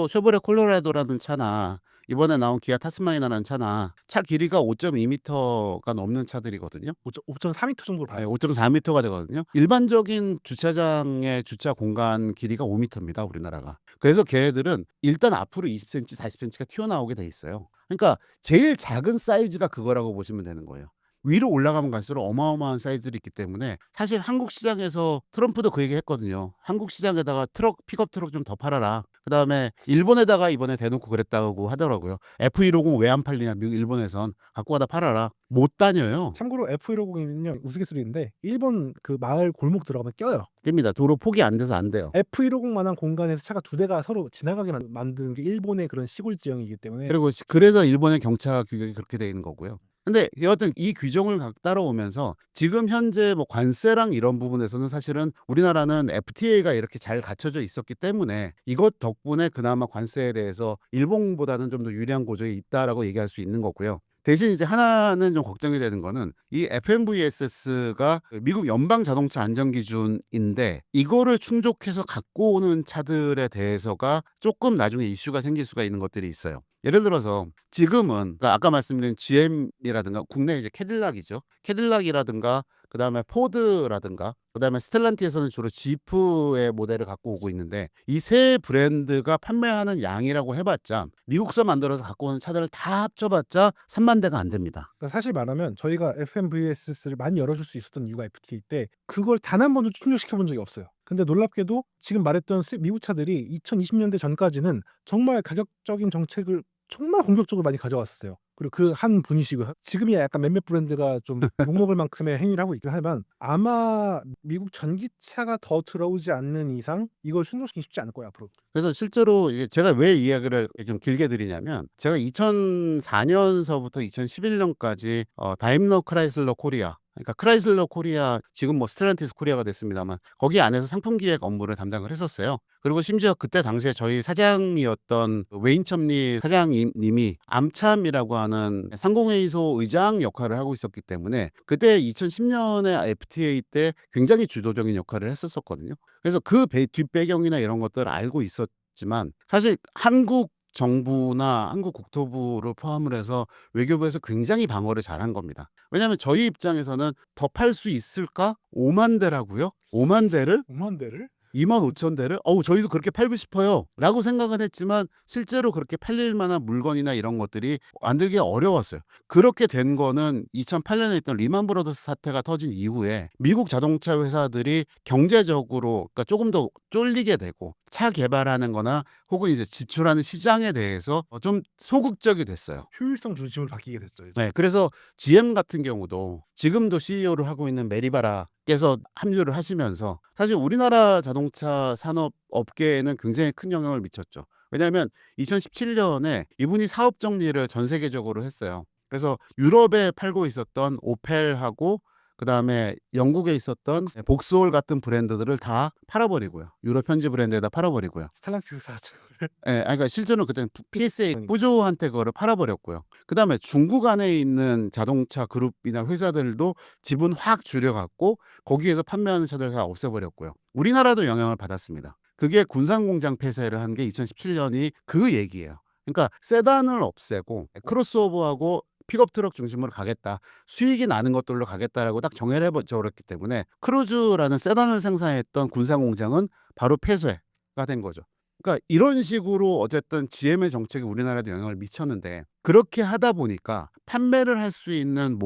쉐보레 콜로라도라는 차나 이번에 나온 기아 타스만이라는 차나 차 길이가 5.2m가 넘는 차들이거든요. 5.4m 정도로 봐요. 5.4m가 되거든요. 일반적인 주차장의 주차 공간 길이가 5m입니다. 우리나라가. 그래서 걔네들은 일단 앞으로 20cm, 40cm가 튀어나오게 돼 있어요. 그러니까 제일 작은 사이즈가 그거라고 보시면 되는 거예요. 위로 올라가면 갈수록 어마어마한 사이즈들이 있기 때문에 사실 한국 시장에서 트럼프도 그 얘기 했거든요. 한국 시장에다가 픽업 트럭 좀 더 팔아라. 그다음에 일본에다가 이번에 대놓고 그랬다고 하더라고요. F150 왜 안 팔리냐 일본에선 갖고 가다 팔아라. 못 다녀요. 참고로 F150이면요 우스갯소리인데 일본 그 마을 골목 들어가면 껴요. 뜹니다. 도로 폭이 안 돼서 안 돼요. F150만한 공간에서 차가 두 대가 서로 지나가게 만드는 게 일본의 그런 시골 지형이기 때문에 그리고 그래서 일본의 경차 규격이 그렇게 돼 있는 거고요. 근데 여하튼 이 규정을 따라오면서 지금 현재 뭐 관세랑 이런 부분에서는 사실은 우리나라는 FTA가 이렇게 잘 갖춰져 있었기 때문에 이것 덕분에 그나마 관세에 대해서 일본보다는 좀 더 유리한 고정이 있다라고 얘기할 수 있는 거고요. 대신 이제 하나는 좀 걱정이 되는 거는 이 FMVSS가 미국 연방 자동차 안전 기준인데 이거를 충족해서 갖고 오는 차들에 대해서가 조금 나중에 이슈가 생길 수가 있는 것들이 있어요. 예를 들어서 지금은 그러니까 아까 말씀드린 GM이라든가 국내 이제 캐딜락이죠. 캐딜락이라든가 그다음에 포드라든가 그다음에 스텔란티에서는 주로 지프의 모델을 갖고 오고 있는데 이 세 브랜드가 판매하는 양이라고 해봤자 미국서 만들어서 갖고 오는 차들을 다 합쳐봤자 3만 대가 안 됩니다. 그러니까 사실 말하면 저희가 FMVSS를 많이 열어줄 수 있었던 이유가 FTA 때 그걸 단 한 번도 충족시켜 본 적이 없어요. 근데 놀랍게도 지금 말했던 미국 차들이 2020년대 전까지는 정말 가격적인 정책을 정말 공격적으로 많이 가져왔었어요. 그리고 그 한 분이시고요. 지금이야 약간 몇몇 브랜드가 좀 욕먹을 만큼의 행위를 하고 있긴 하지만 아마 미국 전기차가 더 들어오지 않는 이상 이걸 충족시키기 쉽지 않을 거예요 앞으로. 그래서 실제로 이게 제가 왜 이 이야기를 좀 길게 드리냐면 제가 2004년서부터 2011년까지 다임러 크라이슬러 코리아 그러니까 크라이슬러 코리아 지금 뭐 스텔란티스 코리아가 됐습니다만 거기 안에서 상품 기획 업무를 담당을 했었어요. 그리고 심지어 그때 당시에 저희 사장이었던 웨인첨리 사장님이 암참이라고 하는 상공회의소 의장 역할을 하고 있었기 때문에 그때 2010년에 FTA 때 굉장히 주도적인 역할을 했었거든요. 그래서 그 뒷배경이나 이런 것들을 알고 있었지만 사실 한국 정부나 한국 국토부를 포함을 해서 외교부에서 굉장히 방어를 잘한 겁니다. 왜냐하면 저희 입장에서는 더 팔 수 있을까? 5만 대라고요? 5만 대를? 5만 대를? 25,000대를? 저희도 그렇게 팔고 싶어요. 라고 생각은 했지만 실제로 그렇게 팔릴 만한 물건이나 이런 것들이 만들기 어려웠어요. 그렇게 된 거는 2008년에 있던 리만 브러더스 사태가 터진 이후에 미국 자동차 회사들이 경제적으로 그러니까 조금 더 쫄리게 되고 차 개발하는 거나 혹은 이제 집출하는 시장에 대해서 좀 소극적이 됐어요. 효율성 중심으로 바뀌게 됐죠. 이제. 네, 그래서 GM 같은 경우도 지금도 CEO를 하고 있는 메리바라께서 합류를 하시면서 사실 우리나라 자동차 산업 업계에는 굉장히 큰 영향을 미쳤죠. 왜냐하면 2017년에 이분이 사업 정리를 전 세계적으로 했어요. 그래서 유럽에 팔고 있었던 오펠하고 그다음에 영국에 있었던 복스홀 같은 브랜드들을 다 팔아버리고요. 유럽 현지 브랜드에다 팔아버리고요. 스텔란티스 사죠. 그러니까 실제로는 그때는 PSA 푸조한테 그거를 팔아버렸고요. 그다음에 중국 안에 있는 자동차 그룹이나 회사들도 지분 확 줄여갖고 거기에서 판매하는 차들 다 없애버렸고요. 우리나라도 영향을 받았습니다. 그게 군산공장 폐쇄를 한 게 2017년이 그 얘기예요. 그러니까 세단을 없애고 크로스오버하고 픽업 트럭 중심으로 가겠다. 수익이 나는 것들로 가겠다라고 딱 정해를 해버렸기 때문에 크루즈라는 세단을 생산했던 군산공장은 바로 폐쇄가 된 거죠. 그러니까 이런 식으로 어쨌든 GM의 정책이 우리나라에도 영향을 미쳤는데 그렇게 하다 보니까 판매를 할 수 있는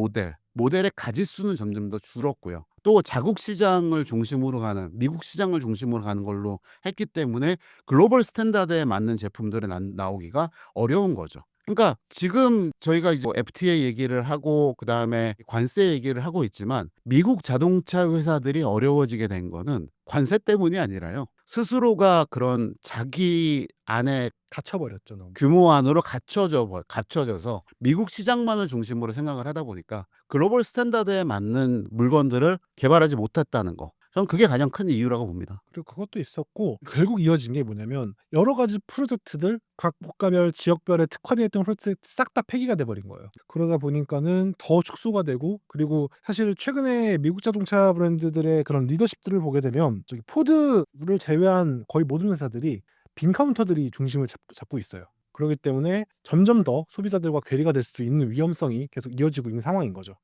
모델의 가짓수는 점점 더 줄었고요. 또 자국 시장을 중심으로 가는 미국 시장을 중심으로 가는 걸로 했기 때문에 글로벌 스탠다드에 맞는 제품들이 나오기가 어려운 거죠. 그러니까 지금 저희가 이제 FTA 얘기를 하고 그다음에 관세 얘기를 하고 있지만 미국 자동차 회사들이 어려워지게 된 거는 관세 때문이 아니라요. 스스로가 그런 자기 안에 갇혀버렸죠. 너무. 규모 안으로 갇혀져서 미국 시장만을 중심으로 생각을 하다 보니까 글로벌 스탠다드에 맞는 물건들을 개발하지 못했다는 거. 저는 그게 가장 큰 이유라고 봅니다. 그리고 그것도 있었고 결국 이어진 게 뭐냐면 여러 가지 프로젝트들 각 국가별 지역별에 특화되어 있던 프로젝트 싹 다 폐기가 돼버린 거예요. 그러다 보니까는 더 축소가 되고 그리고 사실 최근에 미국 자동차 브랜드들의 그런 리더십들을 보게 되면 저기 포드를 제외한 거의 모든 회사들이 빈 카운터들이 중심을 잡고 있어요. 그렇기 때문에 점점 더 소비자들과 괴리가 될 수 있는 위험성이 계속 이어지고 있는 상황인 거죠.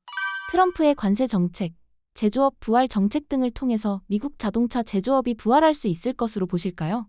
트럼프의 관세 정책, 제조업 부활 정책 등을 통해서 미국 자동차 제조업이 부활할 수 있을 것으로 보실까요?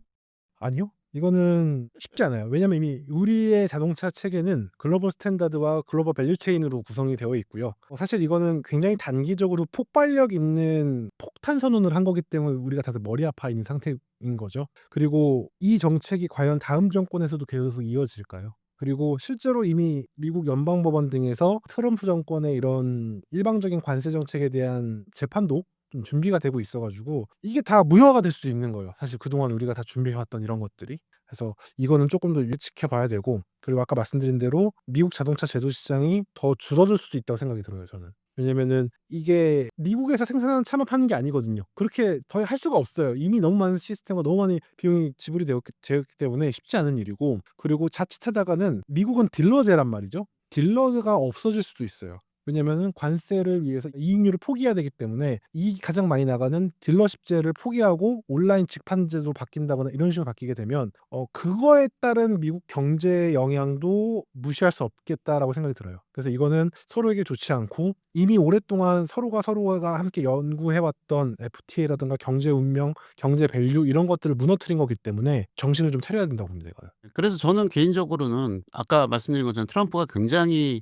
아니요. 이거는 쉽지 않아요. 왜냐하면 이미 우리의 자동차 체계는 글로벌 스탠다드와 글로벌 밸류체인으로 구성이 되어 있고요. 사실 이거는 굉장히 단기적으로 폭발력 있는 폭탄 선언을 한 거기 때문에 우리가 다들 머리 아파 있는 상태인 거죠. 그리고 이 정책이 과연 다음 정권에서도 계속 이어질까요? 그리고 실제로 이미 미국 연방법원 등에서 트럼프 정권의 이런 일방적인 관세 정책에 대한 재판도 좀 준비가 되고 있어가지고 이게 다 무효화가 될 수 있는 거예요. 사실 그동안 우리가 다 준비해왔던 이런 것들이. 그래서 이거는 조금 더 지켜봐야 되고 그리고 아까 말씀드린 대로 미국 자동차 제조 시장이 더 줄어들 수도 있다고 생각이 들어요. 저는. 왜냐면은 이게 미국에서 생산하는 차만 파는 게 아니거든요. 그렇게 더 할 수가 없어요. 이미 너무 많은 시스템과 너무 많은 비용이 지불이 되었기 때문에 쉽지 않은 일이고 그리고 자칫하다가는 미국은 딜러제란 말이죠. 딜러가 없어질 수도 있어요. 왜냐면은 관세를 위해서 이익률을 포기해야 되기 때문에 이익이 가장 많이 나가는 딜러십제를 포기하고 온라인 직판제로 바뀐다거나 이런 식으로 바뀌게 되면 그거에 따른 미국 경제 영향도 무시할 수 없겠다라고 생각이 들어요. 그래서 이거는 서로에게 좋지 않고 이미 오랫동안 서로가 함께 연구해왔던 FTA라든가 경제 운명, 경제 밸류 이런 것들을 무너뜨린 거기 때문에 정신을 좀 차려야 된다고 봅니다. 이거는. 그래서 저는 개인적으로는 아까 말씀드린 것처럼 트럼프가 굉장히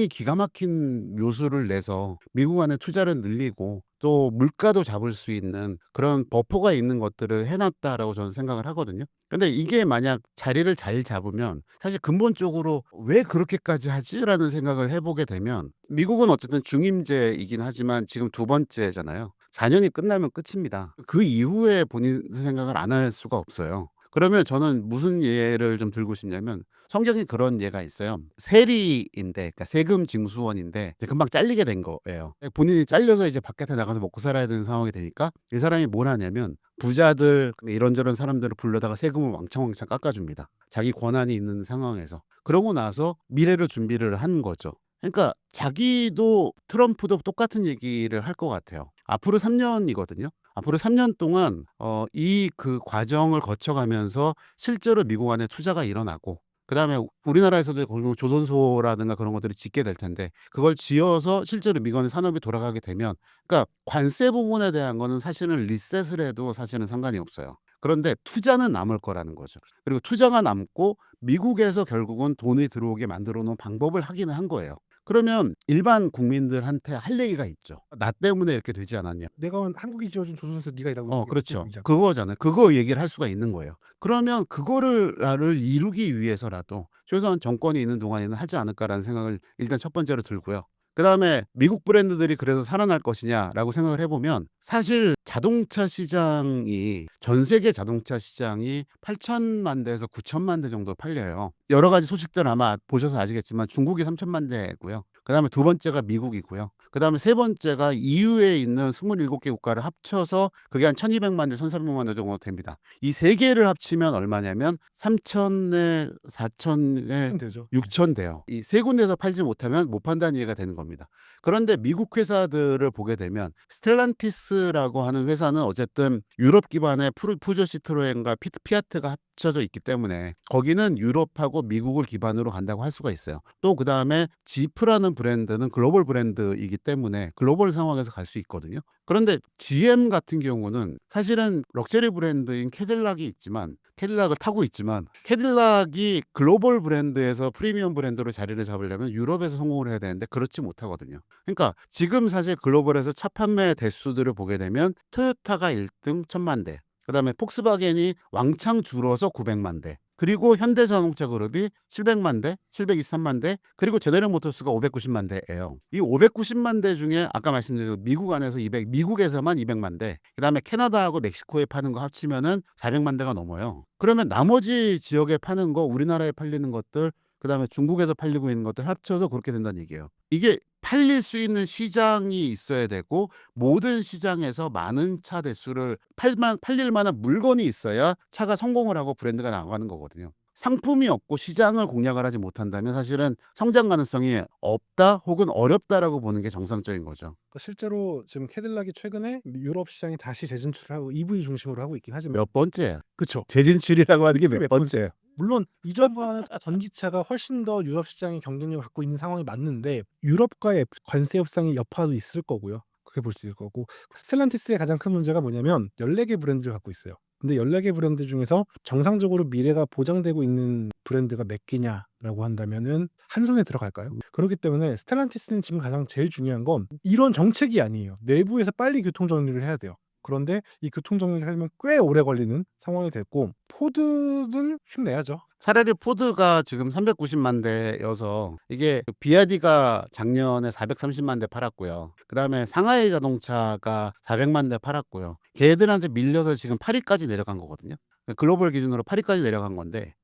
기가 막힌 묘수를 내서 미국 안에 투자를 늘리고 또 물가도 잡을 수 있는 그런 버퍼가 있는 것들을 해놨다라고 저는 생각을 하거든요. 근데 이게 만약 자리를 잘 잡으면 사실 근본적으로 왜 그렇게까지 하지라는 생각을 해보게 되면 미국은 어쨌든 중임제이긴 하지만 지금 두 번째잖아요. 4년이 끝나면 끝입니다. 그 이후에 본인 생각을 안 할 수가 없어요. 그러면 저는 무슨 예를 좀 들고 싶냐면 성경에 그런 예가 있어요. 세리인데, 그러니까 세금 징수원인데 이제 금방 잘리게 된 거예요. 본인이 잘려서 이제 바깥에 나가서 먹고 살아야 되는 상황이 되니까 이 사람이 뭘 하냐면 부자들 이런저런 사람들을 불러다가 세금을 왕창 깎아줍니다. 자기 권한이 있는 상황에서. 그러고 나서 미래를 준비를 한 거죠. 그러니까 자기도 트럼프도 똑같은 얘기를 할 것 같아요. 앞으로 3년이거든요. 앞으로 3년 동안 이 그 과정을 거쳐가면서 실제로 미국 안에 투자가 일어나고 그다음에 우리나라에서도 결국 조선소라든가 그런 것들을 짓게 될 텐데 그걸 지어서 실제로 미군의 산업이 돌아가게 되면 그러니까 관세 부분에 대한 거는 사실은 리셋을 해도 사실은 상관이 없어요. 그런데 투자는 남을 거라는 거죠. 그리고 투자가 남고 미국에서 결국은 돈이 들어오게 만들어 놓은 방법을 하기는 한 거예요. 그러면 일반 국민들한테 할 얘기가 있죠. 나 때문에 이렇게 되지 않았냐. 내가 한국이 지어준 조선소에서 네가 일하고 있는 게 그렇죠. 얘기잖아. 그거잖아요. 그거 얘기를 할 수가 있는 거예요. 그러면 그거를 이루기 위해서라도 최소한 정권이 있는 동안에는 하지 않을까라는 생각을 일단 첫 번째로 들고요. 그다음에 미국 브랜드들이 그래서 살아날 것이냐라고 생각을 해보면 사실 자동차 시장이 전 세계 자동차 시장이 8천만 대에서 9천만 대 정도 팔려요. 여러 가지 소식들 아마 보셔서 아시겠지만 중국이 3천만 대고요. 그다음에 두 번째가 미국이고요. 그다음에 세 번째가 EU에 있는 27개 국가를 합쳐서 그게 한 1,200만 대, 1,300만 대 정도 됩니다. 이 세 개를 합치면 얼마냐면 3천에 4천에 되죠. 6천 대요. 이 세 군데서 팔지 못하면 못 판다는 얘기가 되는 겁니다. 그런데 미국 회사들을 보게 되면 스텔란티스라고 하는 회사는 어쨌든 유럽 기반의 푸조 시트로엔과 피아트가 합쳐져 있기 때문에 거기는 유럽하고 미국을 기반으로 간다고 할 수가 있어요. 또 그다음에 지프라는 브랜드는 글로벌 브랜드이기 때문에 글로벌 상황에서 갈 수 있거든요. 그런데 GM 같은 경우는 사실은 럭셔리 브랜드인 캐딜락이 있지만 캐딜락을 타고 있지만 캐딜락이 글로벌 브랜드에서 프리미엄 브랜드로 자리를 잡으려면 유럽에서 성공을 해야 되는데 그렇지 못하거든요. 그러니까 지금 사실 글로벌에서 차 판매 대수들을 보게 되면 토요타가 1등 1,000만 대, 그다음에 폭스바겐이 왕창 줄어서 900만 대, 그리고 현대자동차 그룹이 700만 대, 723만 대, 그리고 제네럴 모터스가 590만 대예요. 이 590만 대 중에 아까 말씀드린 미국 안에서 미국에서만 200만 대, 그다음에 캐나다하고 멕시코에 파는 거 합치면은 400만 대가 넘어요. 그러면 나머지 지역에 파는 거, 우리나라에 팔리는 것들, 그다음에 중국에서 팔리고 있는 것들 합쳐서 그렇게 된다는 얘기예요. 이게 팔릴 수 있는 시장이 있어야 되고 모든 시장에서 많은 차 대수를 팔릴 만한 물건이 있어야 차가 성공을 하고 브랜드가 나가는 거거든요. 상품이 없고 시장을 공략을 하지 못한다면 사실은 성장 가능성이 없다 혹은 어렵다라고 보는 게 정상적인 거죠. 그러니까 실제로 지금 캐딜락이 최근에 유럽 시장에 다시 재진출하고 EV 중심으로 하고 있긴 하지만 몇 번째야? 그쵸. 재진출이라고 하는 게 몇 몇 번째야? 물론 이전과는 전기차가 훨씬 더 유럽 시장의 경쟁력을 갖고 있는 상황이 맞는데 유럽과의 관세 협상의 여파도 있을 거고요. 그렇게 볼 수 있을 거고 스텔란티스의 가장 큰 문제가 뭐냐면 14개 브랜드를 갖고 있어요. 근데 14개 브랜드 중에서 정상적으로 미래가 보장되고 있는 브랜드가 몇 개냐라고 한다면은 한 손에 들어갈까요? 그렇기 때문에 스텔란티스는 지금 가장 제일 중요한 건 이런 정책이 아니에요. 내부에서 빨리 교통 정리를 해야 돼요. 그런데 이 교통 정리를 하려면 꽤 오래 걸리는 상황이 됐고 포드는 힘내야죠. 차라리 포드가 지금 390만 대여서 이게 비아디가 작년에 430만 대 팔았고요. 그다음에 상하이 자동차가 400만 대 팔았고요. 걔들한테 밀려서 지금 8위까지 내려간 거거든요. 글로벌 기준으로 8위까지 내려간 건데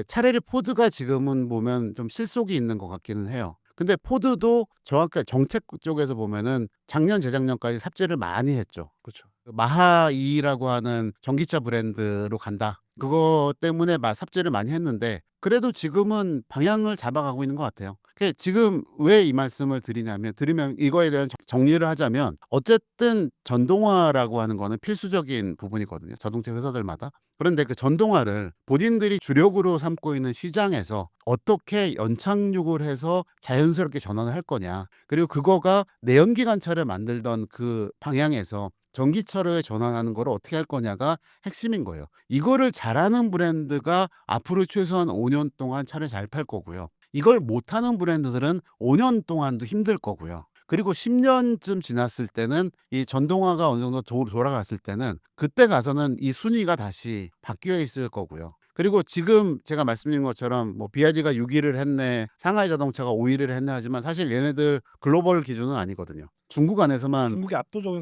차라리 포드가 지금은 보면 좀 실속이 있는 것 같기는 해요. 근데 포드도 정확하게 정책 쪽에서 보면은 작년 재작년까지 삽질을 많이 했죠. 그렇죠. 마하2라고 하는 전기차 브랜드로 간다. 그거 때문에 삽질을 많이 했는데 그래도 지금은 방향을 잡아가고 있는 것 같아요. 지금 왜 이 말씀을 드리면 이거에 대한 정리를 하자면 어쨌든 전동화라고 하는 거는 필수적인 부분이거든요. 자동차 회사들마다. 그런데 그 전동화를 본인들이 주력으로 삼고 있는 시장에서 어떻게 연착륙을 해서 자연스럽게 전환을 할 거냐. 그리고 그거가 내연기관차를 만들던 그 방향에서 전기차로에 전환하는 걸 어떻게 할 거냐가 핵심인 거예요. 이거를 잘하는 브랜드가 앞으로 최소한 5년 동안 차를 잘 팔 거고요. 이걸 못하는 브랜드들은 5년 동안도 힘들 거고요. 그리고 10년쯤 지났을 때는 이 전동화가 어느 정도 돌아갔을 때는 그때 가서는 이 순위가 다시 바뀌어 있을 거고요. 그리고 지금 제가 말씀드린 것처럼 뭐 비아디가 6위를 했네, 상하이 자동차가 5위를 했네 하지만 사실 얘네들 글로벌 기준은 아니거든요. 중국 안에서만 중국이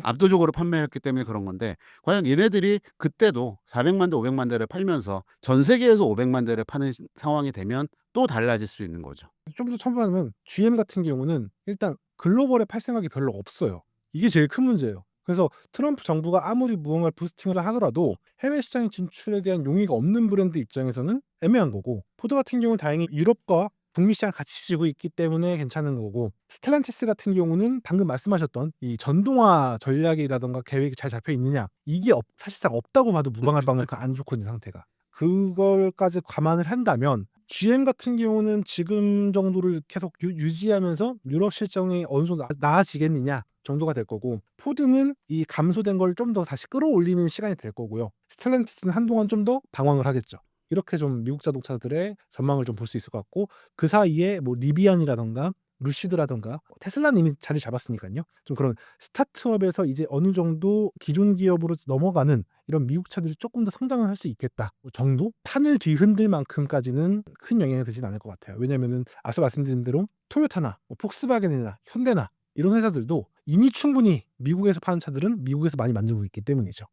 압도적으로 판매했기 때문에 그런 건데 과연 얘네들이 그때도 400만 대, 500만 대를 팔면서 전 세계에서 500만 대를 파는 상황이 되면 또 달라질 수 있는 거죠. 좀 더 첨부하면 GM 같은 경우는 일단 글로벌에 팔 생각이 별로 없어요. 이게 제일 큰 문제예요. 그래서 트럼프 정부가 아무리 무언가 부스팅을 하더라도 해외 시장 진출에 대한 용의가 없는 브랜드 입장에서는 애매한 거고 포드 같은 경우는 다행히 유럽과 북미 시장 같이 지고 있기 때문에 괜찮은 거고 스텔란티스 같은 경우는 방금 말씀하셨던 이 전동화 전략이라던가 계획이 잘 잡혀 있느냐 이게 사실상 없다고 봐도 무방할 바는 안 좋고 있는 상태가. 그걸까지 감안을 한다면 GM 같은 경우는 지금 정도를 계속 유지하면서 유럽 실적이 어느 정도 나아지겠느냐 정도가 될 거고, 포드는 이 감소된 걸 좀 더 다시 끌어올리는 시간이 될 거고요. 스텔란티스는 한동안 좀 더 방황을 하겠죠. 이렇게 좀 미국 자동차들의 전망을 좀 볼 수 있을 것 같고, 그 사이에 뭐 리비안이라던가 루시드라던가 테슬라는 이미 자리 잡았으니까요. 좀 그런 스타트업에서 이제 어느 정도 기존 기업으로 넘어가는 이런 미국 차들이 조금 더 성장을 할 수 있겠다 정도? 판을 뒤흔들 만큼까지는 큰 영향이 되진 않을 것 같아요. 왜냐면은 앞서 말씀드린 대로 토요타나 뭐 폭스바겐이나 현대나 이런 회사들도 이미 충분히 미국에서 파는 차들은 미국에서 많이 만들고 있기 때문이죠.